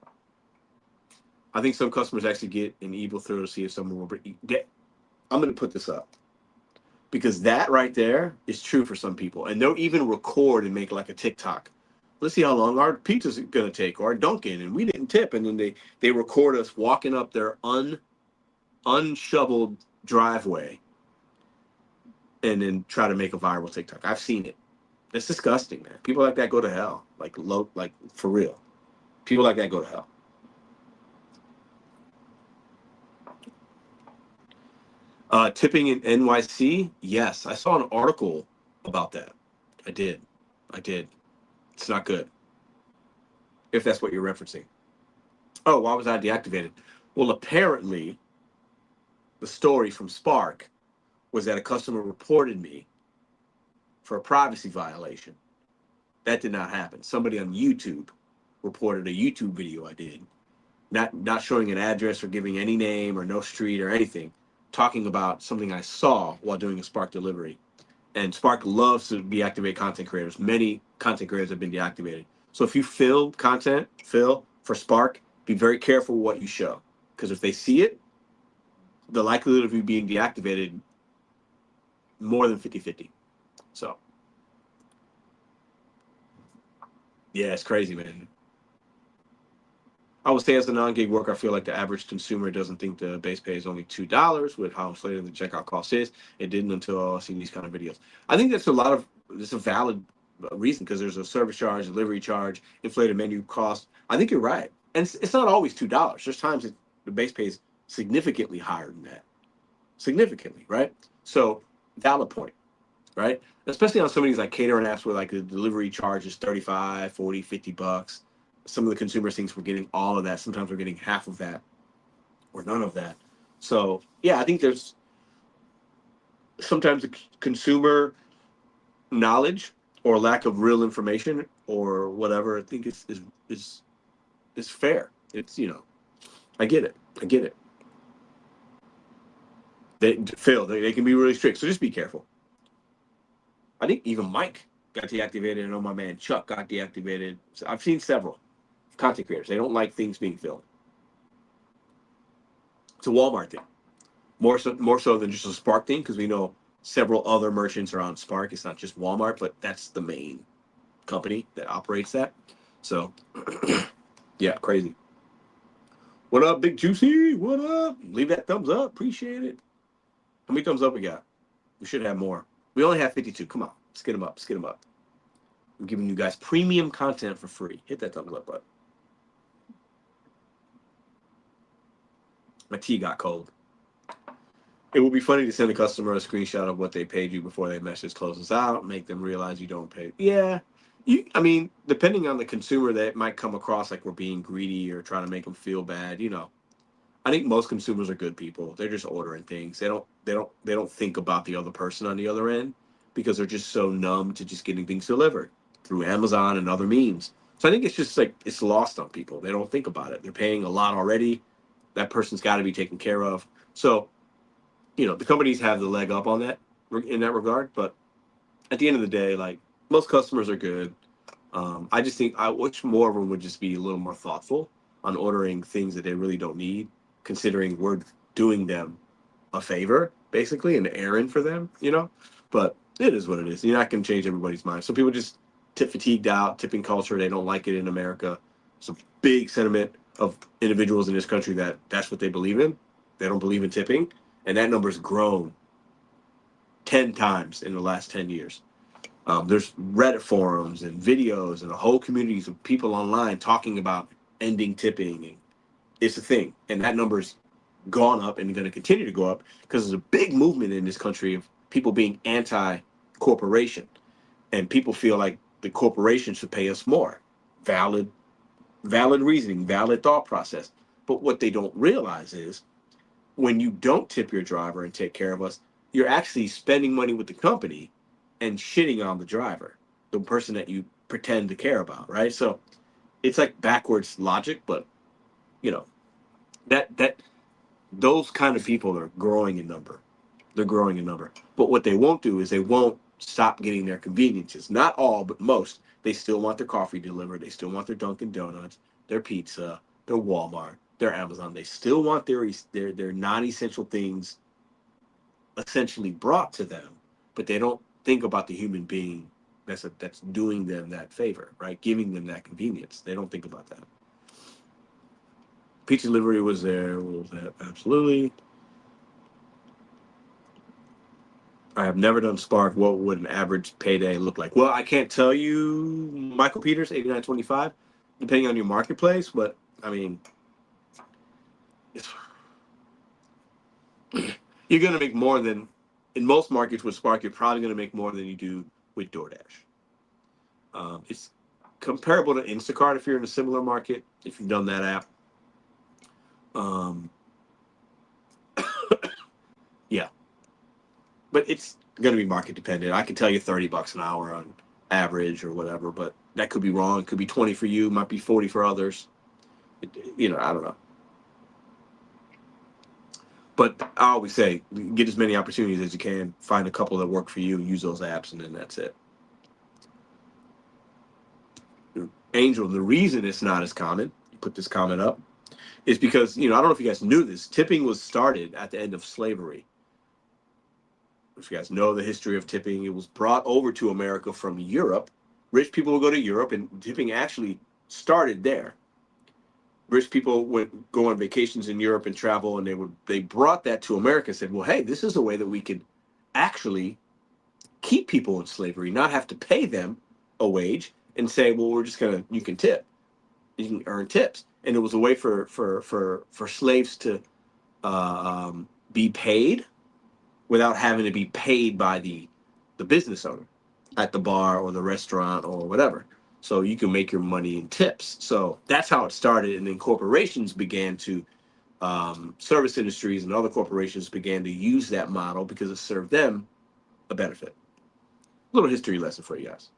I think some customers actually get an evil thrill to see if someone will. I'm going to put this up because that right there is true for some people, and they'll even record and make like a TikTok. Let's see how long our pizza's going to take, or our Dunkin', and we didn't tip, and then they record us walking up their unshoveled driveway, and then try to make a viral TikTok. I've seen it. It's disgusting, man. People like that go to hell, like for real. People like that go to hell. Tipping in NYC, yes, I saw an article about that. I did. It's not good, if that's what you're referencing. Oh, why was I deactivated? Well, apparently, the story from Spark was that a customer reported me for a privacy violation. That did not happen. Somebody on YouTube reported a YouTube video I did, not showing an address or giving any name or no street or anything, talking about something I saw while doing a Spark delivery. And Spark loves to deactivate content creators. Many content creators have been deactivated. So if you film content, for Spark, be very careful what you show. Because if they see it, the likelihood of you being deactivated more than 50-50. So, yeah, it's crazy, man. I would say as a non-gig worker, I feel like the average consumer doesn't think the base pay is only $2 with how inflated the checkout cost is. It didn't until I seen these kind of videos. I think that's a valid reason because there's a service charge, delivery charge, inflated menu cost. I think you're right. And it's not always $2. There's times the base pay is significantly higher than that. Significantly, right? So valid point, right? Especially on some of these like catering apps where like the delivery charge is 35, 40, $50. some of the consumer things we're getting all of that. Sometimes we're getting half of that or none of that. So yeah, I think there's sometimes the consumer knowledge or lack of real information or whatever. I think is is fair. It's I get it. I get it. Phil, they can be really strict, so just be careful. I think even Mike got deactivated. I know my man Chuck got deactivated. So I've seen several content creators. They don't like things being filmed. It's a Walmart thing, more so than just a Spark thing, because we know several other merchants are on Spark. It's not just Walmart, but that's the main company that operates that. So yeah, crazy. What up, Big Juicy? What up? Leave that thumbs up. Appreciate it. How many thumbs up we got? We should have more. We only have 52. Come on. Let's get them up. Let's get them up. I'm giving you guys premium content for free. Hit that thumbs up button. My tea got cold. It would be funny to send a customer a screenshot of what they paid you before they message closes out, make them realize you don't pay. Yeah. I mean, depending on the consumer, that might come across like we're being greedy or trying to make them feel bad. I think most consumers are good people. They're just ordering things. They don't think about the other person on the other end because they're just so numb to just getting things delivered through Amazon and other means. So I think it's just like it's lost on people. They don't think about it. They're paying a lot already. That person's got to be taken care of. So, the companies have the leg up on that in that regard. But at the end of the day, like most customers are good. I just think I wish more of them would just be a little more thoughtful on ordering things that they really don't need, considering we're doing them a favor, basically, an errand for them. But it is what it is. You're not going to change everybody's mind. So people just tip fatigued out, tipping culture. They don't like it in America. It's a big sentiment of individuals in this country that's what they believe in. They don't believe in tipping. And that number's grown 10 times in the last 10 years. There's Reddit forums and videos and a whole communities of people online talking about ending tipping. And it's a thing. And that number's gone up and going to continue to go up because there's a big movement in this country of people being anti-corporation. And people feel like the corporation should pay us more. Valid reasoning, valid thought process. But what they don't realize is when you don't tip your driver and take care of us, you're actually spending money with the company and shitting on the driver, the person that you pretend to care about, right? So it's like backwards logic, but you know that those kind of people are growing in number. They're growing in number. But what they won't do is they won't stop getting their conveniences. Not all, but most. They still want their coffee delivered. They still want their Dunkin' Donuts, their pizza, their Walmart, their Amazon. They still want their non-essential things essentially brought to them, but they don't think about the human being that's doing them that favor, right? Giving them that convenience. They don't think about that. Pizza delivery was there. What was that? Absolutely. I have never done Spark. What would an average payday look like? Well, I can't tell you, Michael Peters, 89.25, depending on your marketplace. But I mean, you're gonna make more than in most markets with Spark. You're probably gonna make more than you do with DoorDash. It's comparable to Instacart if you're in a similar market. If you've done that app, um, yeah, but it's going to be market dependent. I can tell you $30 an hour on average or whatever, but that could be wrong. It could be 20 for you, might be 40 for others. I don't know. But I always say, get as many opportunities as you can. Find a couple that work for you, use those apps, and then that's it. Angel, the reason it's not as common, you put this comment up, is because, I don't know if you guys knew this, tipping was started at the end of slavery. If you guys know the history of tipping, it was brought over to America from Europe. Rich people would go to Europe, and tipping actually started there. Rich people would go on vacations in Europe and travel, and they brought that to America and said, well, hey, this is a way that we could actually keep people in slavery, not have to pay them a wage, and say, well, you can tip, you can earn tips. And it was a way for slaves to be paid without having to be paid by the business owner at the bar or the restaurant or whatever. So you can make your money in tips. So that's how it started. And then corporations began to, service industries and other corporations began to use that model because it served them a benefit. Little history lesson for you guys.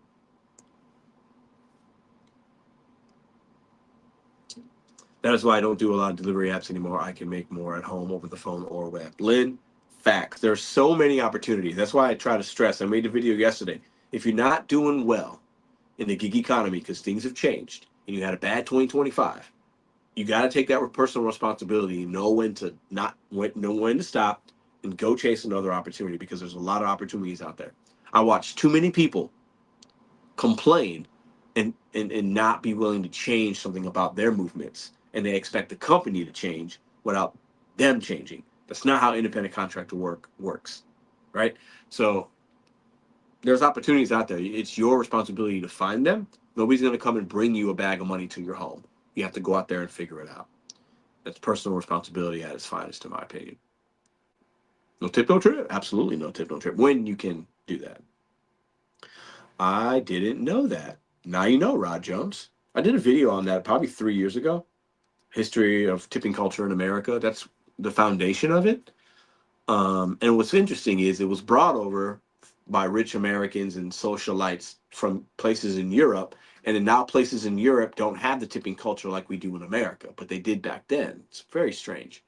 That is why I don't do a lot of delivery apps anymore. I can make more at home over the phone or web. Lynn, facts. There's so many opportunities. That's why I try to stress. I made a video yesterday. If you're not doing well in the gig economy because things have changed and you had a bad 2025, you got to take that with personal responsibility. Know when to know when to stop and go chase another opportunity because there's a lot of opportunities out there. I watch too many people complain and not be willing to change something about their movements, and they expect the company to change without them changing. That's not how independent contractor work works, right? So there's opportunities out there. It's your responsibility to find them. Nobody's going to come and bring you a bag of money to your home. You have to go out there and figure it out. That's personal responsibility at its finest, in my opinion. No tip, no trip. Absolutely no tip, no trip. When you can do that. I didn't know that. Now you know, Rod Jones. I did a video on that probably 3 years ago. History of tipping culture in America. That's the foundation of it. And what's interesting is it was brought over by rich Americans and socialites from places in Europe. And then now places in Europe don't have the tipping culture like we do in America, but they did back then. It's very strange,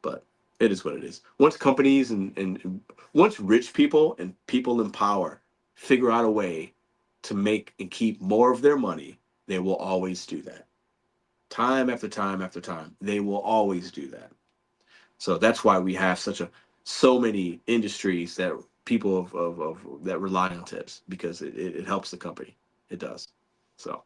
but it is what it is. Once companies and once rich people and people in power figure out a way to make and keep more of their money, they will always do that. Time after time after time, they will always do that. So that's why we have so many industries that people of that rely on tips because it helps the company. It does. So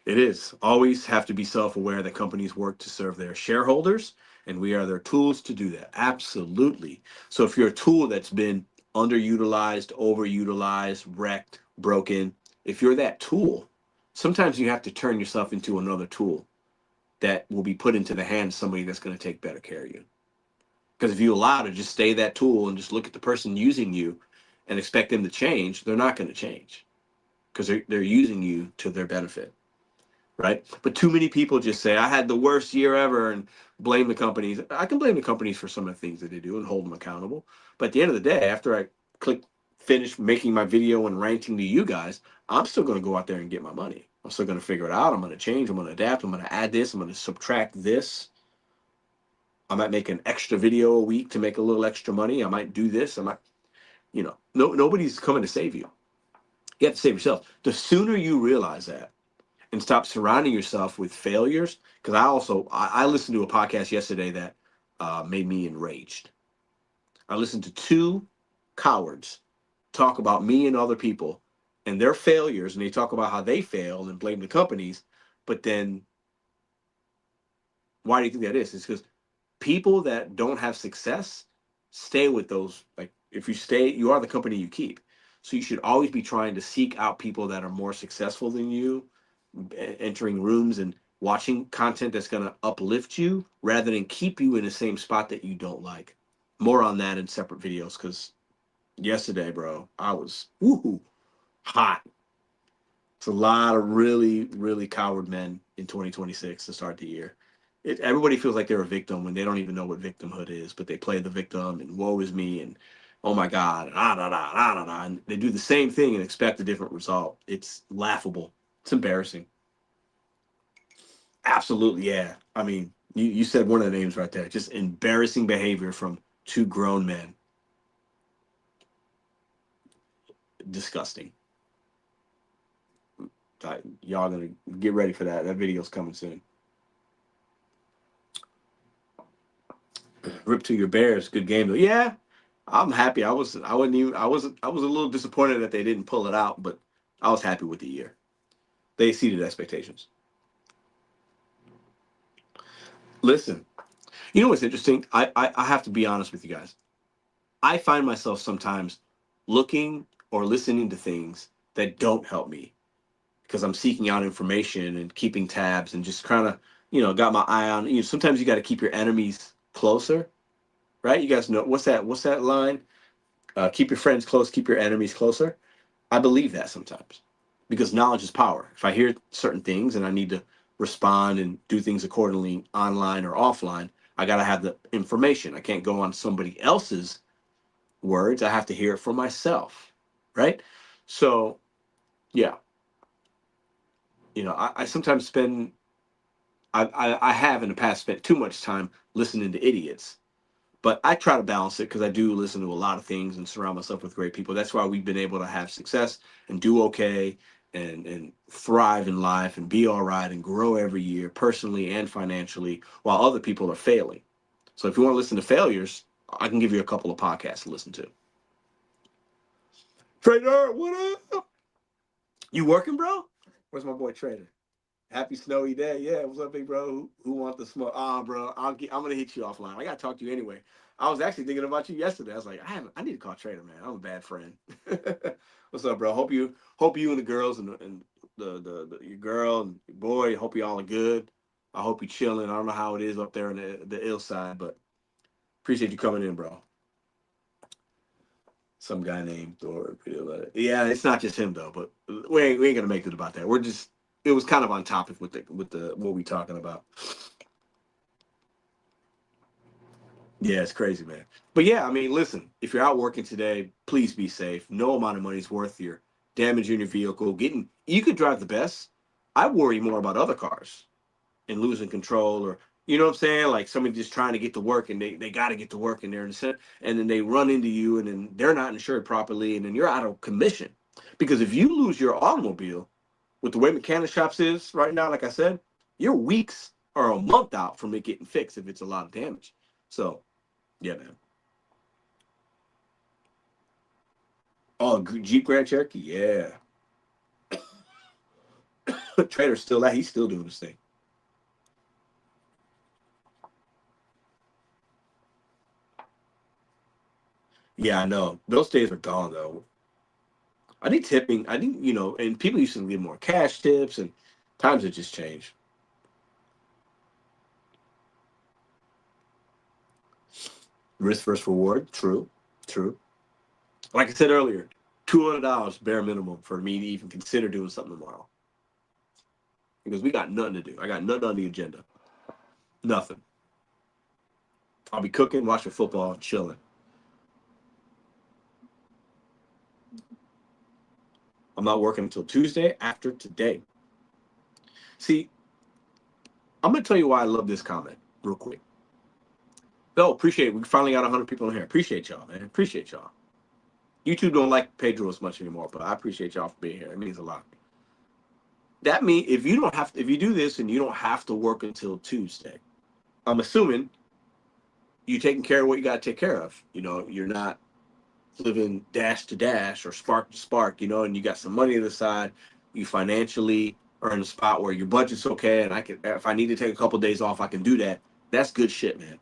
it is always have to be self-aware that companies work to serve their shareholders, and we are their tools to do that. Absolutely. So if you're a tool that's been underutilized, overutilized, wrecked, broken, if you're that tool, sometimes you have to turn yourself into another tool that will be put into the hands of somebody that's going to take better care of you. Because if you allow to just stay that tool and just look at the person using you and expect them to change, they're not going to change because they're using you to their benefit, right? But too many people just say, I had the worst year ever and blame the companies. I can blame the companies for some of the things that they do and hold them accountable. But at the end of the day, after I finish making my video and ranting to you guys, I'm still going to go out there and get my money. I'm still going to figure it out. I'm going to change. I'm going to adapt. I'm going to add this. I'm going to subtract this. I might make an extra video a week to make a little extra money. I might do this. I might, nobody's coming to save you. You have to save yourself. The sooner you realize that and stop surrounding yourself with failures, because I listened to a podcast yesterday that made me enraged. I listened to two cowards talk about me and other people and their failures, and they talk about how they fail and blame the companies. But then, why do you think that is? It's because people that don't have success stay with those. Like, if you stay, you are the company you keep. So you should always be trying to seek out people that are more successful than you, entering rooms and watching content that's going to uplift you rather than keep you in the same spot that you don't like. More on that in separate videos, because yesterday, bro, I was hot. It's a lot of really, really coward men in 2026 to start the year. Everybody feels like they're a victim when they don't even know what victimhood is, but they play the victim and woe is me and oh my God, and and they do the same thing and expect a different result. It's laughable. It's embarrassing. Absolutely, yeah. I mean, you said one of the names right there. Just embarrassing behavior from two grown men. Disgusting. Y'all gonna get ready for that. That video's coming soon. Rip to your Bears. Good game though. Yeah, I'm happy. I was a little disappointed that they didn't pull it out, but I was happy with the year. They exceeded expectations. Listen, you know what's interesting? I have to be honest with you guys. I find myself sometimes looking or listening to things that don't help me because I'm seeking out information and keeping tabs and just kind of, got my eye on, sometimes you got to keep your enemies closer, right? You guys know what's that line? Keep your friends close, keep your enemies closer. I believe that sometimes because knowledge is power. If I hear certain things and I need to respond and do things accordingly online or offline, I got to have the information. I can't go on somebody else's words. I have to hear it for myself. Right. So, yeah, I sometimes I have in the past spent too much time listening to idiots, but I try to balance it because I do listen to a lot of things and surround myself with great people. That's why we've been able to have success and do okay and thrive in life and be all right and grow every year personally and financially while other people are failing. So if you want to listen to failures, I can give you a couple of podcasts to listen to. Trader, what up? You working, bro? Where's my boy Trader? Happy snowy day. Yeah, what's up, big bro? Who want the smoke? Bro, I'm gonna hit you offline. I gotta talk to you anyway. I was actually thinking about you yesterday. I was like, I need to call Trader, man. I'm a bad friend. What's up, bro? Hope you and the girls and the your girl and your boy. Hope you all are good. I hope you're chilling. I don't know how it is up there on the ill side, but appreciate you coming in, bro. Some guy named Thor. Yeah, it's not just him though. But we ain't gonna make it about that. It was kind of on topic with the what we talking about. Yeah, it's crazy, man. But yeah, I mean, listen, if you're out working today, please be safe. No amount of money is worth your damaging your vehicle. You could drive the best. I worry more about other cars and losing control, or you know what I'm saying? Like somebody just trying to get to work and they got to get to work and they're in the center, and then they run into you and then they're not insured properly and then you're out of commission. Because if you lose your automobile with the way mechanic shops is right now, like I said, you're weeks or a month out from it getting fixed if it's a lot of damage. So yeah, man. Oh, Jeep Grand Cherokee, yeah. Trader's still at. He's still doing his thing. Yeah, I know. Those days are gone though. I think tipping. I think and people used to give more cash tips, and times have just changed. Risk versus reward. True, true. Like I said earlier, $200 bare minimum for me to even consider doing something tomorrow because we got nothing to do. I got nothing on the agenda. Nothing. I'll be cooking, watching football, chilling. I'm not working until Tuesday after today. See, I'm gonna tell you why I love this comment real quick. No, appreciate it. We finally got 100 people in here. Appreciate y'all, man. Appreciate y'all. YouTube don't like Pedro as much anymore, but I appreciate y'all for being here. It means a lot. That means if you do this and you don't have to work until Tuesday, I'm assuming you're taking care of what you got to take care of. You're not living dash to dash or spark to spark, and you got some money to the side. You financially are in a spot where your budget's okay, and if I need to take a couple of days off, I can do that. That's good shit, man.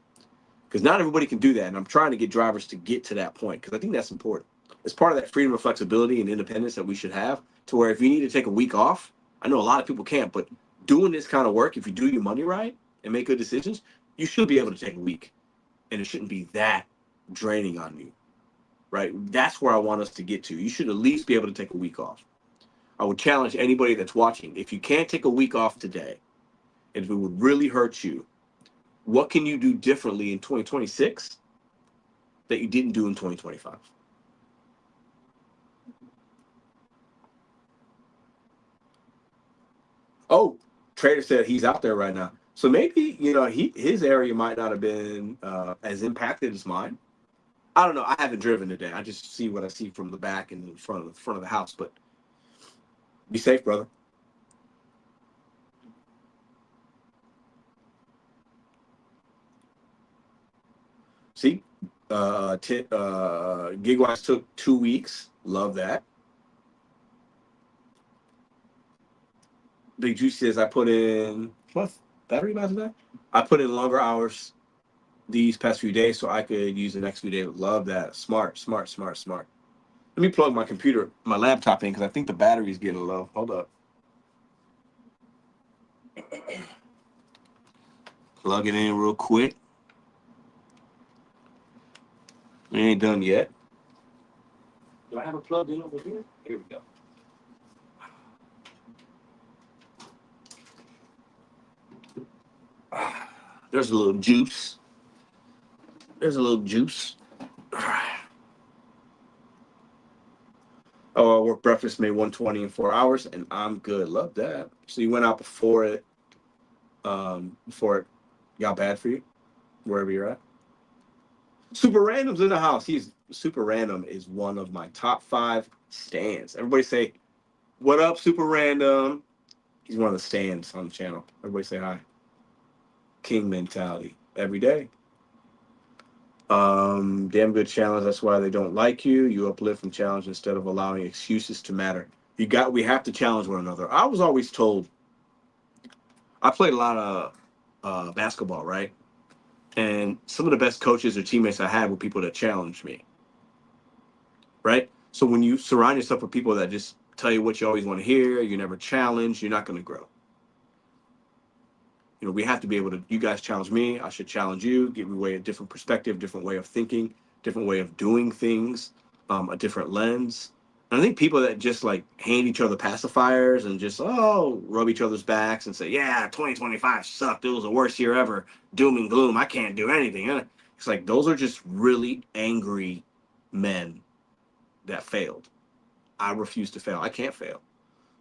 Because not everybody can do that, and I'm trying to get drivers to get to that point because I think that's important. It's part of that freedom of flexibility and independence that we should have. To where if you need to take a week off, I know a lot of people can't, but doing this kind of work, if you do your money right and make good decisions, you should be able to take a week, and it shouldn't be that draining on you, right? That's where I want us to get to. You should at least be able to take a week off. I would challenge anybody that's watching: if you can't take a week off today, if it would really hurt you, what can you do differently in 2026 that you didn't do in 2025? Oh, Trader said he's out there right now. So maybe, his area might not have been as impacted as mine. I don't know. I haven't driven today. I just see what I see from the back and the front of the house. But be safe, brother. See, Gigwise took 2 weeks. Love that. Big Juicy says I put in what battery miles today? I put in longer hours these past few days so I could use the next few days. Love that. Smart, smart, smart, smart. Let me plug my laptop in because I think the battery's getting low. Hold up. Plug it in real quick. We ain't done yet. have it plugged in over here? Here we go. There's a little juice. There's a little juice. Oh, I worked breakfast, made 120 in 4 hours, and I'm good. Love that. So you went out before it got bad for you, wherever you're at. Super Random's in the house. He's Super Random is one of my top 5 stands. Everybody say, "What up, Super Random?" He's one of the stands on the channel. Everybody say hi. King mentality every day. Damn good challenge. That's why they don't like you. You uplift and challenge instead of allowing excuses to matter. We have to challenge one another. I was always told, I played a lot of basketball, right? And some of the best coaches or teammates I had were people that challenged me, right? So when you surround yourself with people that just tell you what you always want to hear, you never challenge, you're not going to grow. You know, we have to be able to, you guys challenge me, I should challenge you, give me a different perspective, different way of thinking, different way of doing things, a different lens. And I think people that just like hand each other pacifiers and just, rub each other's backs and say, yeah, 2025 sucked. It was the worst year ever. Doom and gloom. I can't do anything. It's like, those are just really angry men that failed. I refuse to fail. I can't fail.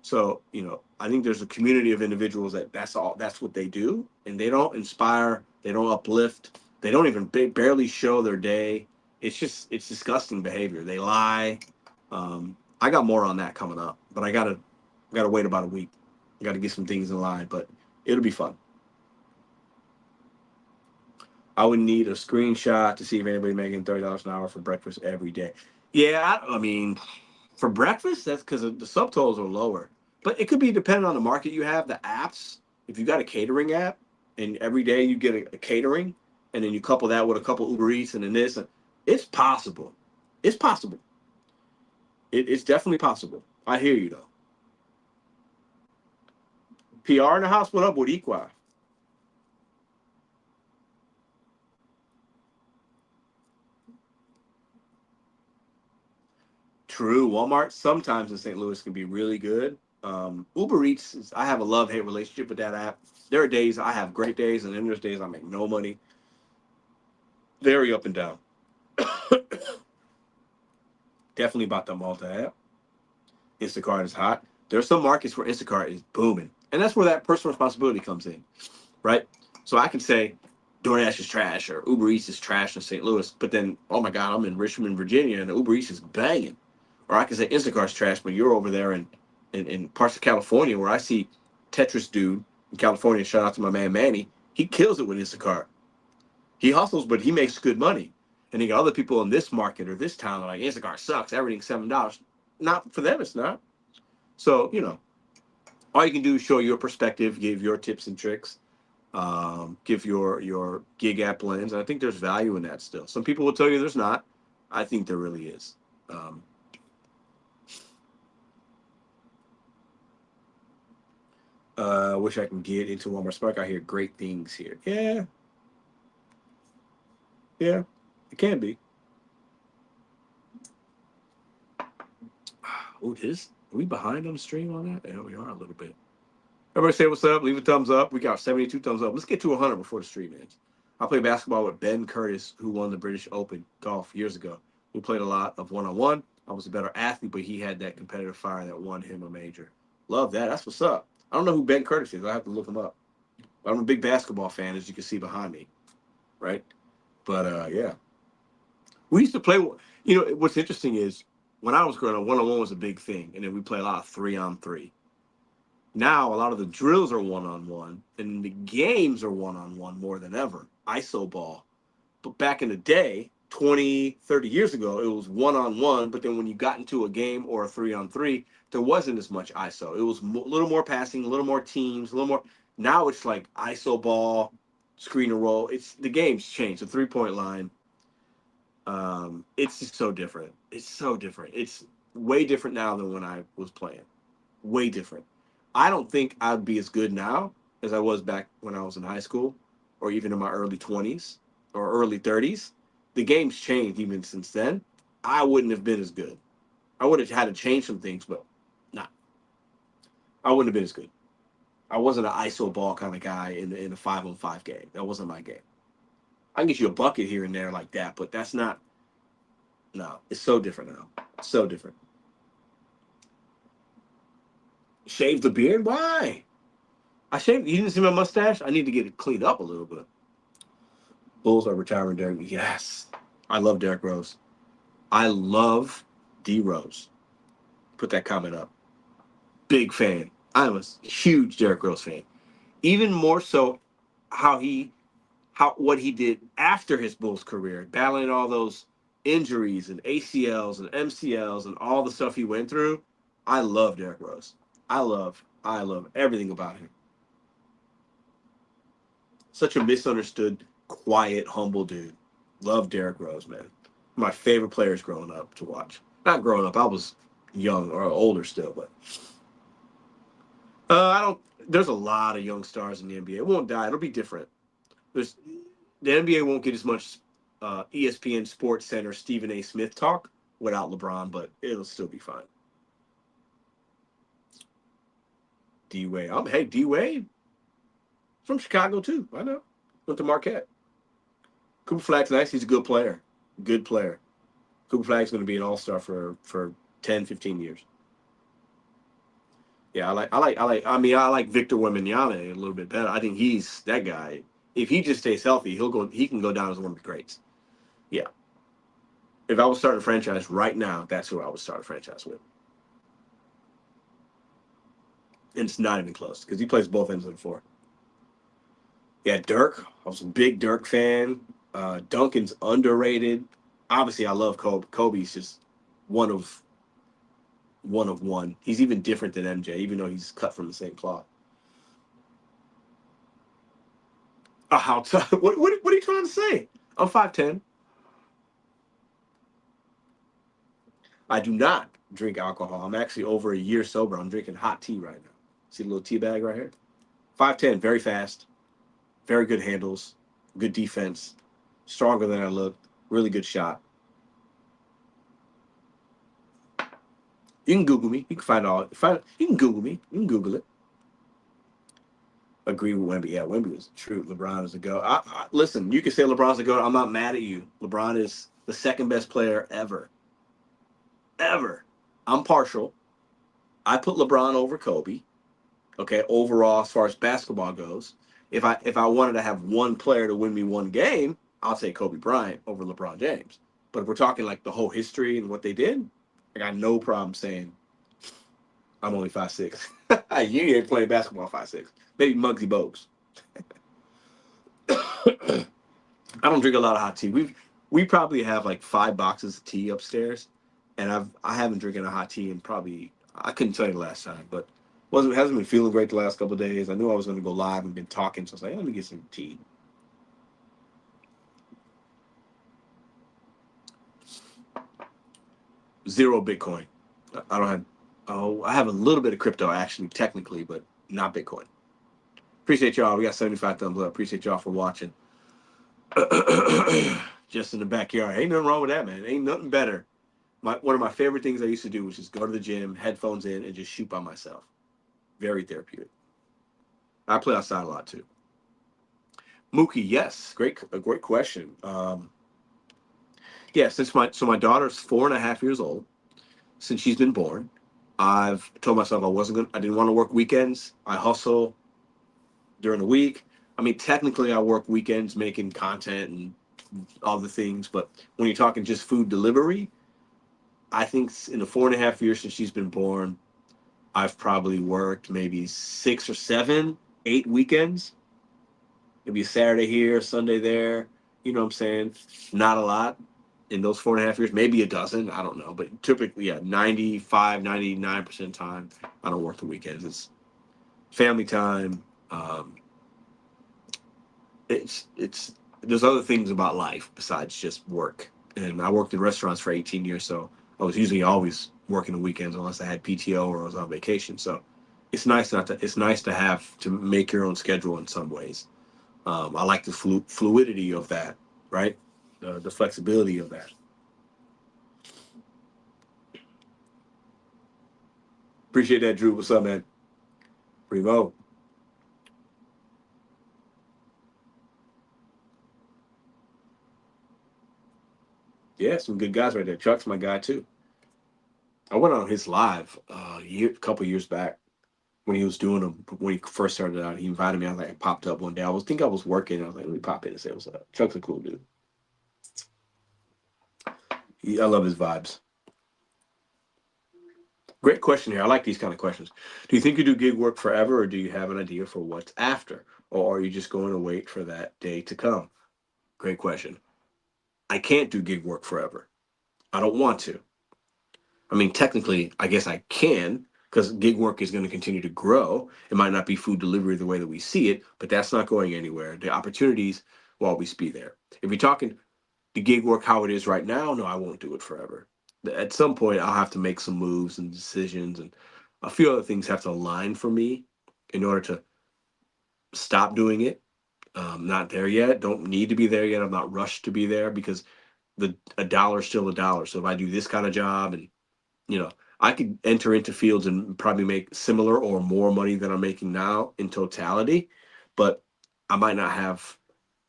So, you know, I think there's a community of individuals that's what they do, and they don't inspire, they don't uplift, they don't even barely show their day. It's disgusting behavior. They lie. I got more on that coming up, but I gotta wait about a week. I gotta get some things in line, but it'll be fun. I would need a screenshot to see if anybody making $30 an hour for breakfast every day. Yeah, I mean, for breakfast, that's because the subtotals are lower. But it could be depending on the market you have, the apps. If you got a catering app and every day you get a catering, and then you couple that with a couple Uber Eats and then this, and it's possible. It's possible. It's definitely possible. I hear you though. PR in the house, what up with Equi? True. Walmart sometimes in St. Louis can be really good. Uber Eats, I have a love-hate relationship with that app. There are days I have great days, and then there's days I make no money. Very up and down. Definitely about the Malta app. Instacart is hot. There are some markets where Instacart is booming. And that's where that personal responsibility comes in, right? So I can say DoorDash is trash or Uber Eats is trash in St. Louis, but then, oh my God, I'm in Richmond, Virginia, and the Uber Eats is banging. Or I can say Instacart's trash, but you're over there in parts of California where I see Tetris dude in California, shout out to my man Manny, he kills it with Instacart. He hustles, but he makes good money. And you got other people in this market or this town like Instacart sucks, everything's $7. Not for them, it's not. So, you know, all you can do is show your perspective, give your tips and tricks, give your gig app lens. And I think there's value in that still. Some people will tell you there's not. I think there really is. Wish I can get into Walmart Spark. I hear great things here. Yeah, yeah, it can be. Oh, are we behind on the stream on that? Yeah, we are a little bit. Everybody say what's up. Leave a thumbs up. We got 72 thumbs up. Let's get to 100 before the stream ends. I played basketball with Ben Curtis, who won the British Open golf years ago. We played a lot of one-on-one. I was a better athlete, but he had that competitive fire that won him a major. Love that. That's what's up. I don't know who Ben Curtis is. I have to look him up. I'm a big basketball fan, as you can see behind me, right? But yeah, we used to play. You know, what's interesting is when I was growing up, one-on-one was a big thing, and then we play a lot of three-on-three. Now a lot of the drills are one-on-one, and the games are one-on-one more than ever. ISO ball. But back in the day, 20, 30 years ago, it was one-on-one. But then when you got into a game or a three-on-three, there wasn't as much ISO. It was a little more passing, a little more teams, a little more. Now it's like ISO ball, screen and roll. It's the game's changed. The three-point line. It's just so different. It's so different. It's way different now than when I was playing. Way different. I don't think I'd be as good now as I was back when I was in high school or even in my early 20s or early 30s. The game's changed even since then. I wouldn't have been as good. I would have had to change some things, but nah, I wouldn't have been as good. I wasn't an ISO ball kind of guy in a 5-on-5 game. That wasn't my game. I can get you a bucket here and there like that, but that's not. No, it's so different now. So different. Shave the beard? Why? I shaved. You didn't see my mustache? I need to get it cleaned up a little bit. Bulls are retiring Derrick. Yes, I love Derrick Rose. I love D Rose. Put that comment up. Big fan. I'm a huge Derrick Rose fan. Even more so, what he did after his Bulls career, battling all those injuries and ACLs and MCLs and all the stuff he went through. I love Derrick Rose. I love everything about him. Such a misunderstood, quiet, humble dude. Love Derrick Rose, man. My favorite players growing up to watch. Not growing up, I was young or older still, but I don't. There's a lot of young stars in the NBA. It won't die. It'll be different. There's the NBA won't get as much ESPN Sports Center Stephen A. Smith talk without LeBron, but it'll still be fine. D Wade. Hey, D Wade from Chicago too. I know. Went to Marquette. Cooper Flag's nice. He's a good player. Good player. Cooper Flag's going to be an all-star for 10, 15 years. Yeah, I like Victor Wembanyama a little bit better. I think he's that guy. If he just stays healthy, he can go down as one of the greats. Yeah. If I was starting a franchise right now, that's who I would start a franchise with. And it's not even close because he plays both ends of the floor. Yeah, Dirk. I was a big Dirk fan. Duncan's underrated. Obviously, I love Kobe. Kobe's just one of one. He's even different than MJ, even though he's cut from the same cloth. How tough? What are you trying to say? I'm 5'10". I do not drink alcohol. I'm actually over a year sober. I'm drinking hot tea right now. See the little tea bag right here? 5'10", very fast, very good handles, good defense, stronger than I look, really good shot. You can Google me. You can find all. You can Google me. You can Google it. Agree with Wemby. Yeah, Wemby was true. LeBron is a go. Listen, you can say LeBron's a go. I'm not mad at you. LeBron is the second best player ever. Ever. I'm partial. I put LeBron over Kobe. Okay, overall, as far as basketball goes, if I wanted to have one player to win me one game, I'll say Kobe Bryant over LeBron James. But if we're talking like the whole history and what they did, I got no problem saying I'm only 5'6". You ain't playing basketball 5'6". Maybe Muggsy Bogues. I don't drink a lot of hot tea. We probably have like 5 boxes of tea upstairs, and I haven't drinking a hot tea in probably, I couldn't tell you the last time, but hasn't been feeling great the last couple of days. I knew I was going to go live and been talking, so I was like, let me get some tea. Zero Bitcoin. I don't have. Oh, I have a little bit of crypto actually, technically, but not Bitcoin. Appreciate y'all. We got 75 thumbs up. Appreciate y'all for watching. Just in the backyard. Ain't nothing wrong with that, man. Ain't nothing better. One of my favorite things I used to do was just go to the gym, headphones in, and just shoot by myself. Very therapeutic. I play outside a lot too. Mookie, yes, a great question. Yeah, my daughter's 4.5 years old. Since she's been born, I've told myself I didn't want to work weekends. I hustle during the week. I mean, technically, I work weekends making content and all the things, but when you're talking just food delivery, I think in the 4.5 years since she's been born, I've probably worked maybe 6 or 7, 8 weekends. Maybe a Saturday here, Sunday there. You know what I'm saying? Not a lot in those 4.5 years, maybe a dozen. I don't know. But typically, yeah, 95, 99% of the time, I don't work the weekends. It's family time. There's other things about life besides just work. And I worked in restaurants for 18 years, so I was usually always working the weekends unless I had PTO or I was on vacation. So it's nice to have to make your own schedule in some ways. I like the fluidity of that, right? The flexibility of that. Appreciate that, Drew. What's up, man? Primo. Yeah, some good guys right there. Chuck's my guy too. I went on his live a couple years back when he was doing them when he first started out. He invited me. I was like, popped up one day. I was working. I was like, let me pop in and say what's up. Chuck's a cool dude. I love his vibes. Great question here. I like these kind of questions. Do you think you do gig work forever, or do you have an idea for what's after, or are you just going to wait for that day to come? Great question. I can't do gig work forever. I don't want to. I mean, technically, I guess I can because gig work is going to continue to grow. It might not be food delivery the way that we see it, but that's not going anywhere. The opportunities will always be there. If you're talking the gig work how it is right now, no, I won't do it forever. At some point, I'll have to make some moves and decisions, and a few other things have to align for me in order to stop doing it. Not there yet. Don't need to be there yet. I'm not rushed to be there because a dollar is still a dollar. So if I do this kind of job and you know, I could enter into fields and probably make similar or more money than I'm making now in totality, but I might not have,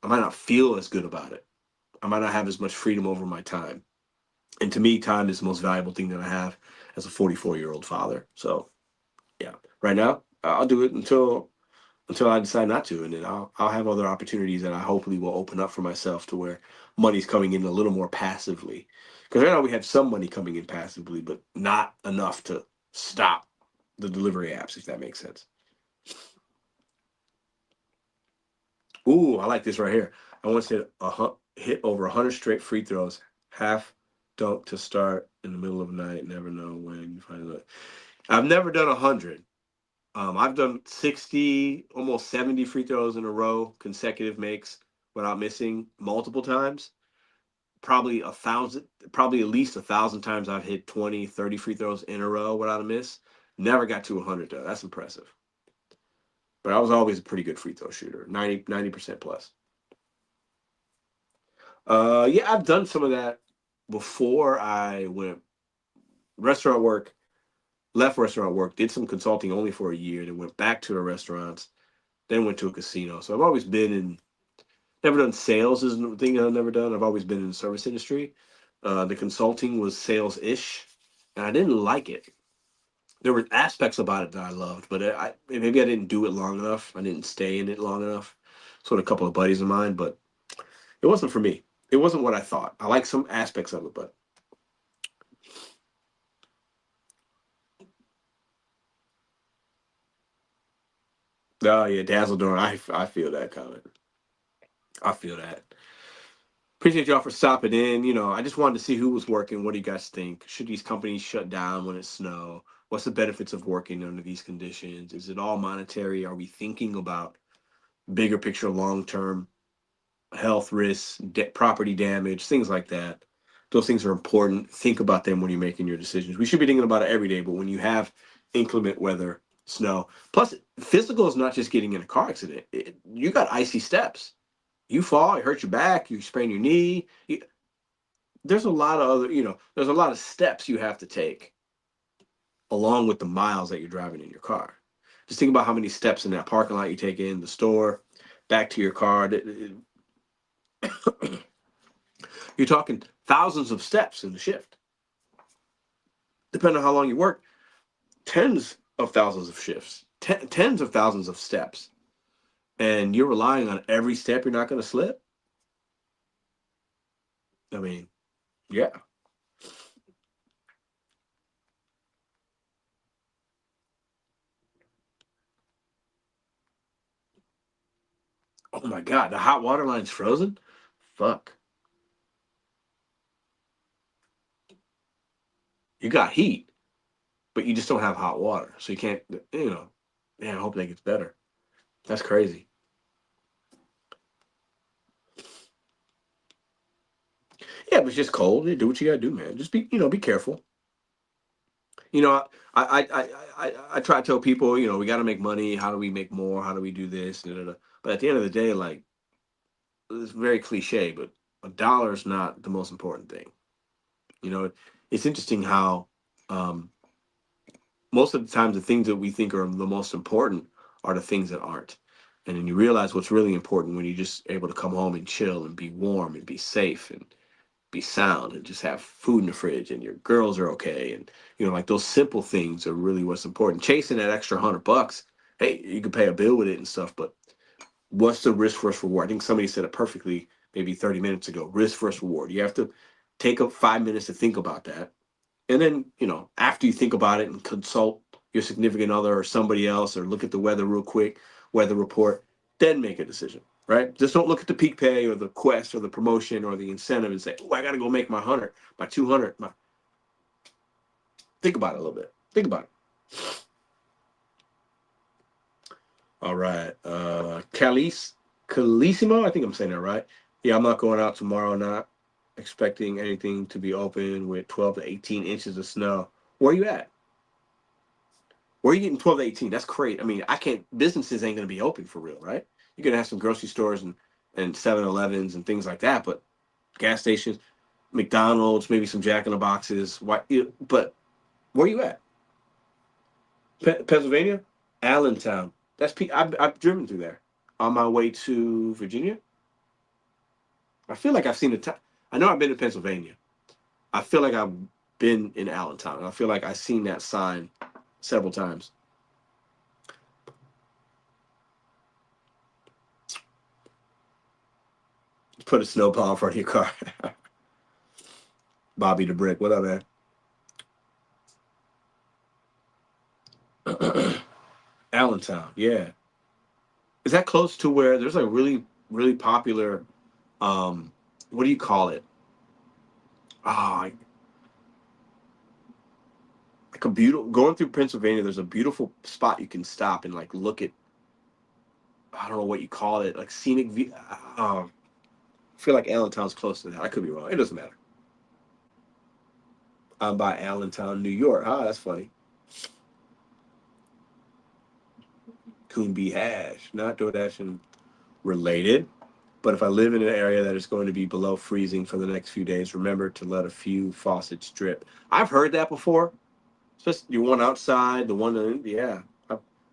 I might not feel as good about it. I might not have as much freedom over my time. And to me, time is the most valuable thing that I have as a 44-year-old father. So yeah, right now I'll do it until I decide not to, and then I'll have other opportunities that I hopefully will open up for myself to where money's coming in a little more passively. Because right now we have some money coming in passively, but not enough to stop the delivery apps, if that makes sense. Ooh, I like this right here. I once hit over 100 straight free throws, half dunk to start in the middle of the night. Never know when you find it. I've never done 100. I've done 60, almost 70 free throws in a row, consecutive makes without missing multiple times. Probably a thousand, probably at least 1,000 times I've hit 20, 30 free throws in a row without a miss. Never got to 100 though. That's impressive. But I was always a pretty good free throw shooter, 90% plus. Yeah, I've done some of that before I went restaurant work, left restaurant work, did some consulting only for a year, then went back to the restaurants, then went to a casino. So I've always been in, never done sales is the thing I've never done. I've always been in the service industry. The consulting was sales-ish, and I didn't like it. There were aspects about it that I loved, but maybe I didn't do it long enough. I didn't stay in it long enough. So a couple of buddies of mine, but it wasn't for me. It wasn't what I thought. I like some aspects of it, but oh yeah, Dazzle Dorn. I feel that comment. I feel that. Appreciate y'all for stopping in. I just wanted to see who was working. What do you guys think? Should these companies shut down when it's snow? What's the benefits of working under these conditions? Is it all monetary? Are we thinking about bigger picture, long term health risks, property damage, things like that? Those things are important. Think about them when you're making your decisions. We should be thinking about it every day, but when you have inclement weather, snow, plus physical is not just getting in a car accident. You got icy steps. You fall, it hurts your back, you sprain your knee. There's a lot of other, there's a lot of steps you have to take along with the miles that you're driving in your car. Just think about how many steps in that parking lot you take in the store, back to your car. You're talking thousands of steps in the shift. Depending on how long you work, tens of thousands of shifts, tens of thousands of steps. And you're relying on every step you're not going to slip. I mean, yeah. Oh my God, the hot water line's frozen? Fuck. You got heat, but you just don't have hot water. So you can't, man, I hope that gets better. That's crazy. Yeah, but it's just cold. You do what you gotta do, man. Just be careful. You know, I try to tell people, we gotta make money. How do we make more? How do we do this? Da, da, da. But at the end of the day, like, it's very cliche, but a dollar is not the most important thing. You know, it's interesting how, um, most of the times the things that we think are the most important are the things that aren't. And then you realize what's really important when you're just able to come home and chill and be warm and be safe and be sound and just have food in the fridge and your girls are okay. And, like those simple things are really what's important. Chasing that extra $100, hey, you can pay a bill with it and stuff, but what's the risk versus reward? I think somebody said it perfectly maybe 30 minutes ago. Risk versus reward. You have to take up 5 minutes to think about that. And then, after you think about it and consult your significant other or somebody else or look at the weather real quick, weather report, then make a decision, right? Just don't look at the peak pay or the quest or the promotion or the incentive and say, oh, I got to go make my 100, my 200. Think about it a little bit. Think about it. All right. Calissimo, I think I'm saying that right. Yeah, I'm not going out tomorrow, not expecting anything to be open with 12 to 18 inches of snow. Where are you at? Where are you getting 12 to 18? That's great. I mean, businesses ain't going to be open for real, right? You're going to have some grocery stores and 7-Elevens and things like that, but gas stations, McDonald's, maybe some Jack in the Boxes. But where are you at? Pennsylvania? Allentown. I've driven through there on my way to Virginia. I feel like I've seen the. I know I've been to Pennsylvania. I feel like I've been in Allentown. I feel like I've seen that sign several times. Put a snowplow in front of your car. Bobby the Brick. What up, man? Allentown. Yeah. Is that close to where there's a really, really popular, what do you call it? Ah, like a beautiful, going through Pennsylvania, there's a beautiful spot you can stop and like look at, I don't know what you call it, like scenic view. I feel like Allentown's close to that. I could be wrong. It doesn't matter. I'm by Allentown, New York. Ah, that's funny. Coon Bee Hash, not DoorDash related. But if I live in an area that is going to be below freezing for the next few days, remember to let a few faucets drip. I've heard that before. Especially the one outside, the one in, yeah.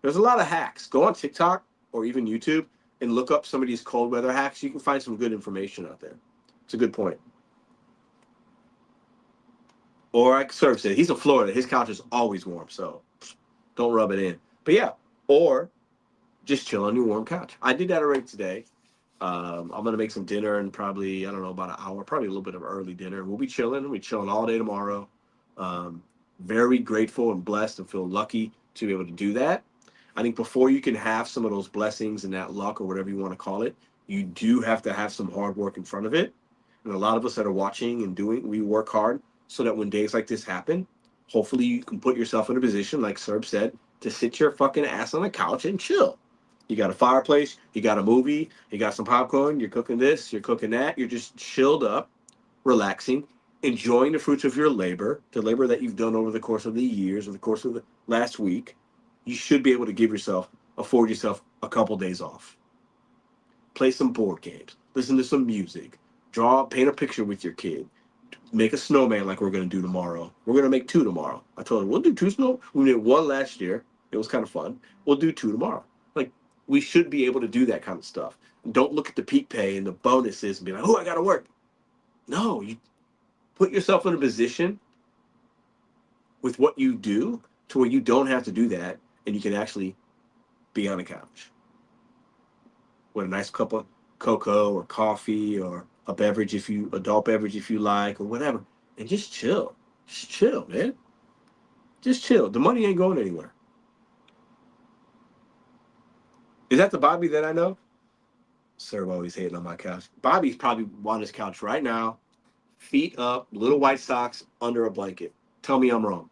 There's a lot of hacks. Go on TikTok or even YouTube and look up some of these cold weather hacks. You can find some good information out there. It's a good point. Or like Surf said, he's in Florida. His couch is always warm, so don't rub it in. But yeah, or just chill on your warm couch. I did that already today. I'm gonna make some dinner and probably I don't know about an hour, probably a little bit of early dinner. We'll be chilling. We'll be chilling all day tomorrow. Um, Very grateful and blessed and feel lucky to be able to do that. I think before you can have some of those blessings and that luck or whatever you want to call it, you do have to have some hard work in front of it. And a lot of us that are watching and doing, we work hard so that when days like this happen, hopefully you can put yourself in a position, like Serb said, to sit your fucking ass on the couch and chill. You got a fireplace, you got a movie, you got some popcorn, you're cooking this, you're cooking that, you're just chilled up, relaxing, enjoying the fruits of your labor, the labor that you've done over the course of the years, or the course of the last week. You should be able to afford yourself a couple days off. Play some board games, listen to some music, paint a picture with your kid, make a snowman like we're going to do tomorrow. We're going to make two tomorrow. I told her, we'll do two snow. We did one last year. It was kind of fun. We'll do two tomorrow. Like, we should be able to do that kind of stuff. Don't look at the peak pay and the bonuses and be like, oh, I got to work. No, you put yourself in a position with what you do to where you don't have to do that and you can actually be on the couch with a nice cup of cocoa or coffee or adult beverage if you like or whatever, and just chill. Just chill, man. Just chill. The money ain't going anywhere. Is that the Bobby that I know? Sir always hating on my couch. Bobby's probably on his couch right now, feet up, little white socks under a blanket. Tell me I'm wrong.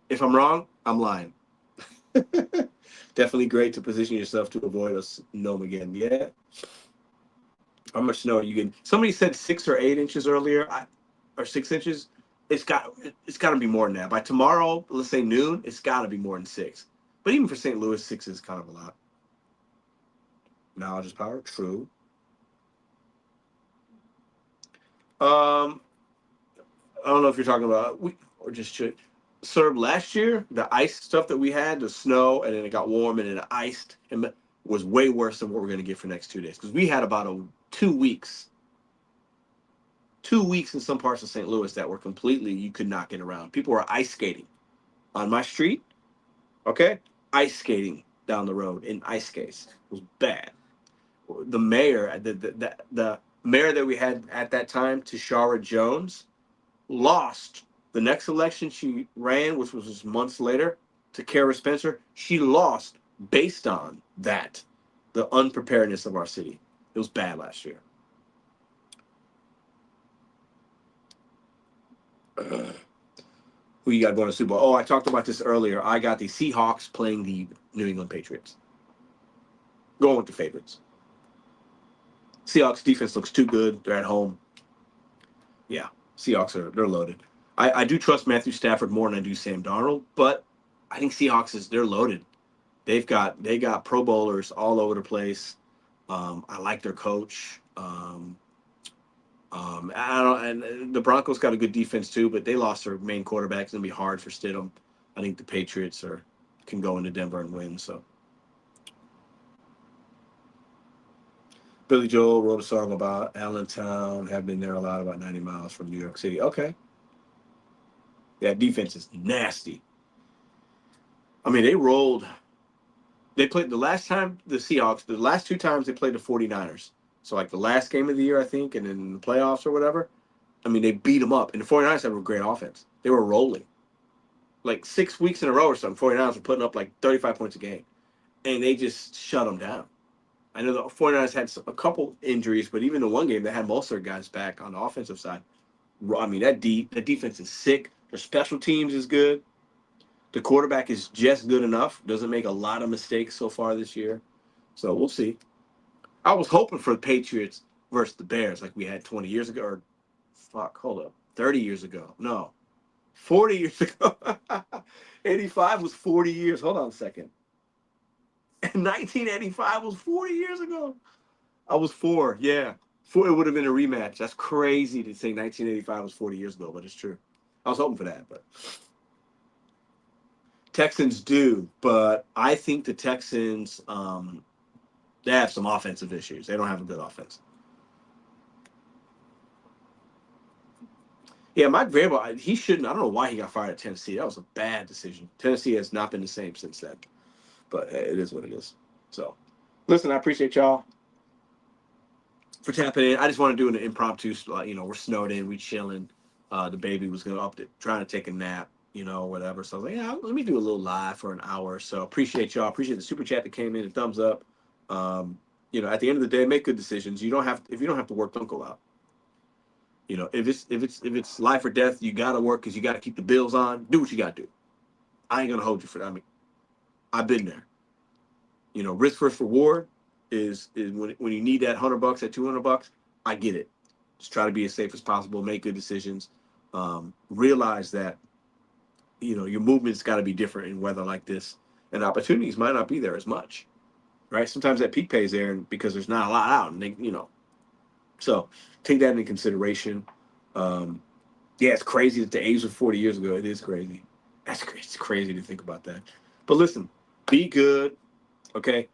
If I'm wrong, I'm lying. Definitely great to position yourself to avoid a snow again. Yeah. How much snow are you getting? Somebody said 6 or 8 inches earlier, or 6 inches. It's got to be more than that. By tomorrow, let's say noon, it's got to be more than six. But even for St. Louis, six is kind of a lot. Knowledge is power. True. Um, I don't know if you're talking about we or just should. served last year, the ice stuff that we had, the snow, and then it got warm and then it iced, and was way worse than what we're going to get for the next 2 days. Because we had about 2 weeks, 2 weeks in some parts of St. Louis that were completely, you could not get around. People were ice skating on my street, okay? Ice skating down the road in ice skates. It was bad. The mayor, the mayor that we had at that time, Tashara Jones, lost the next election she ran, which was months later, to Kara Spencer. She lost based on that, the unpreparedness of our city. It was bad last year. Who you got going to Super Bowl? Oh, I talked about this earlier. I got the Seahawks playing the New England Patriots. Going with the favorites. Seahawks defense looks too good. They're at home. Yeah, they're loaded. I do trust Matthew Stafford more than I do Sam Darnold, but I think they're loaded. They got Pro Bowlers all over the place. I like their coach. I don't, and the Broncos got a good defense too, but they lost their main quarterback. It's gonna be hard for Stidham. I think the Patriots can go into Denver and win. So Billy Joel wrote a song about Allentown, have been there a lot, about 90 miles from New York City. Okay. That defense is nasty. I mean, they played the last time the Seahawks, the last two times they played the 49ers. So like the last game of the year, I think, and then the playoffs or whatever. I mean, they beat them up. And the 49ers have a great offense. They were rolling. Like 6 weeks in a row or something, 49ers were putting up like 35 points a game. And they just shut them down. I know the 49ers had a couple injuries, but even the one game, they had most of their guys back on the offensive side. I mean, that defense is sick. Their special teams is good. The quarterback is just good enough. Doesn't make a lot of mistakes so far this year. So we'll see. I was hoping for the Patriots versus the Bears like we had 20 years ago. Or, hold up. 30 years ago. No. 40 years ago. 85 was 40 years. Hold on a second. 1985 was 40 years ago. I was 4. Yeah. It would have been a rematch. That's crazy to say 1985 was 40 years ago, but it's true. I was hoping for that, but Texans do, but I think the Texans they have some offensive issues. They don't have a good offense. Yeah, Mike Vrabel, he shouldn't. I don't know why he got fired at Tennessee. That was a bad decision. Tennessee has not been the same since then, but it is what it is. So, listen, I appreciate y'all for tapping in. I just want to do an impromptu. We're snowed in, we chilling. The baby was trying to take a nap, whatever. So I was like, yeah, let me do a little live for an hour. So appreciate y'all. Appreciate the super chat that came in, and thumbs up. At the end of the day, make good decisions. If you don't have to work, don't go out. If it's life or death, you gotta work because you gotta keep the bills on. Do what you gotta do. I ain't gonna hold you for that. I mean, I've been there. Risk versus reward is when you need that $100, that $200. I get it. Just try to be as safe as possible. Make good decisions. Realize that your movement's got to be different in weather like this, and opportunities might not be there as much. Right? Sometimes that peak pays there, and because there's not a lot out, and so take that into consideration. Yeah, it's crazy that the A's were 40 years ago. It is crazy. It's crazy to think about that. But listen, be good. Okay,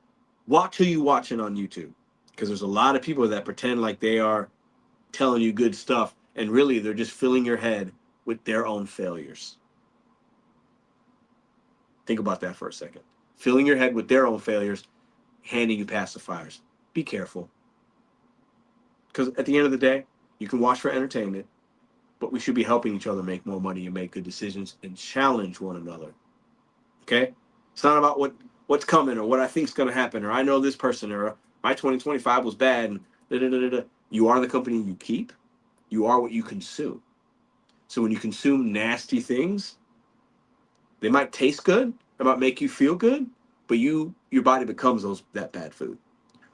watch who you watching on YouTube, because there's a lot of people that pretend like they are telling you good stuff, and really they're just filling your head with their own failures. Think about that for a second. Filling your head with their own failures, handing you pacifiers. Be careful, because at the end of the day, you can watch for entertainment, but we should be helping each other make more money and make good decisions and challenge one another. Okay, it's not about what's coming or what I think is going to happen, or I know this person, or my 2025 was bad, and da, da, da, da, da. You are the company you keep. You are what you consume. So when you consume nasty things, they might taste good, they might make you feel good, but your body becomes that bad food.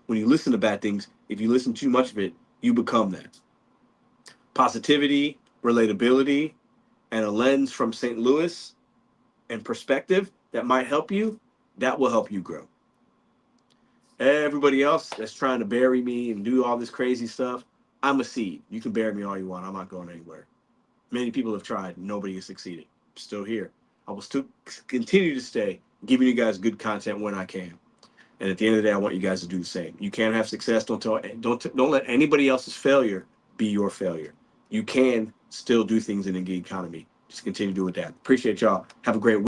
When you listen to bad things, if you listen too much of it, you become that. Positivity, relatability, and a lens from St. Louis and perspective that might help you, that will help you grow. Everybody else that's trying to bury me and do all this crazy stuff, I'm a seed. You can bury me all you want. I'm not going anywhere. Many people have tried. Nobody has succeeded. I'm still here. I will still continue to stay giving you guys good content when I can. And at the end of the day, I want you guys to do the same. You can have success. Don't let anybody else's failure be your failure. You can still do things in the gig economy. Just continue to do with that. Appreciate y'all. Have a great week.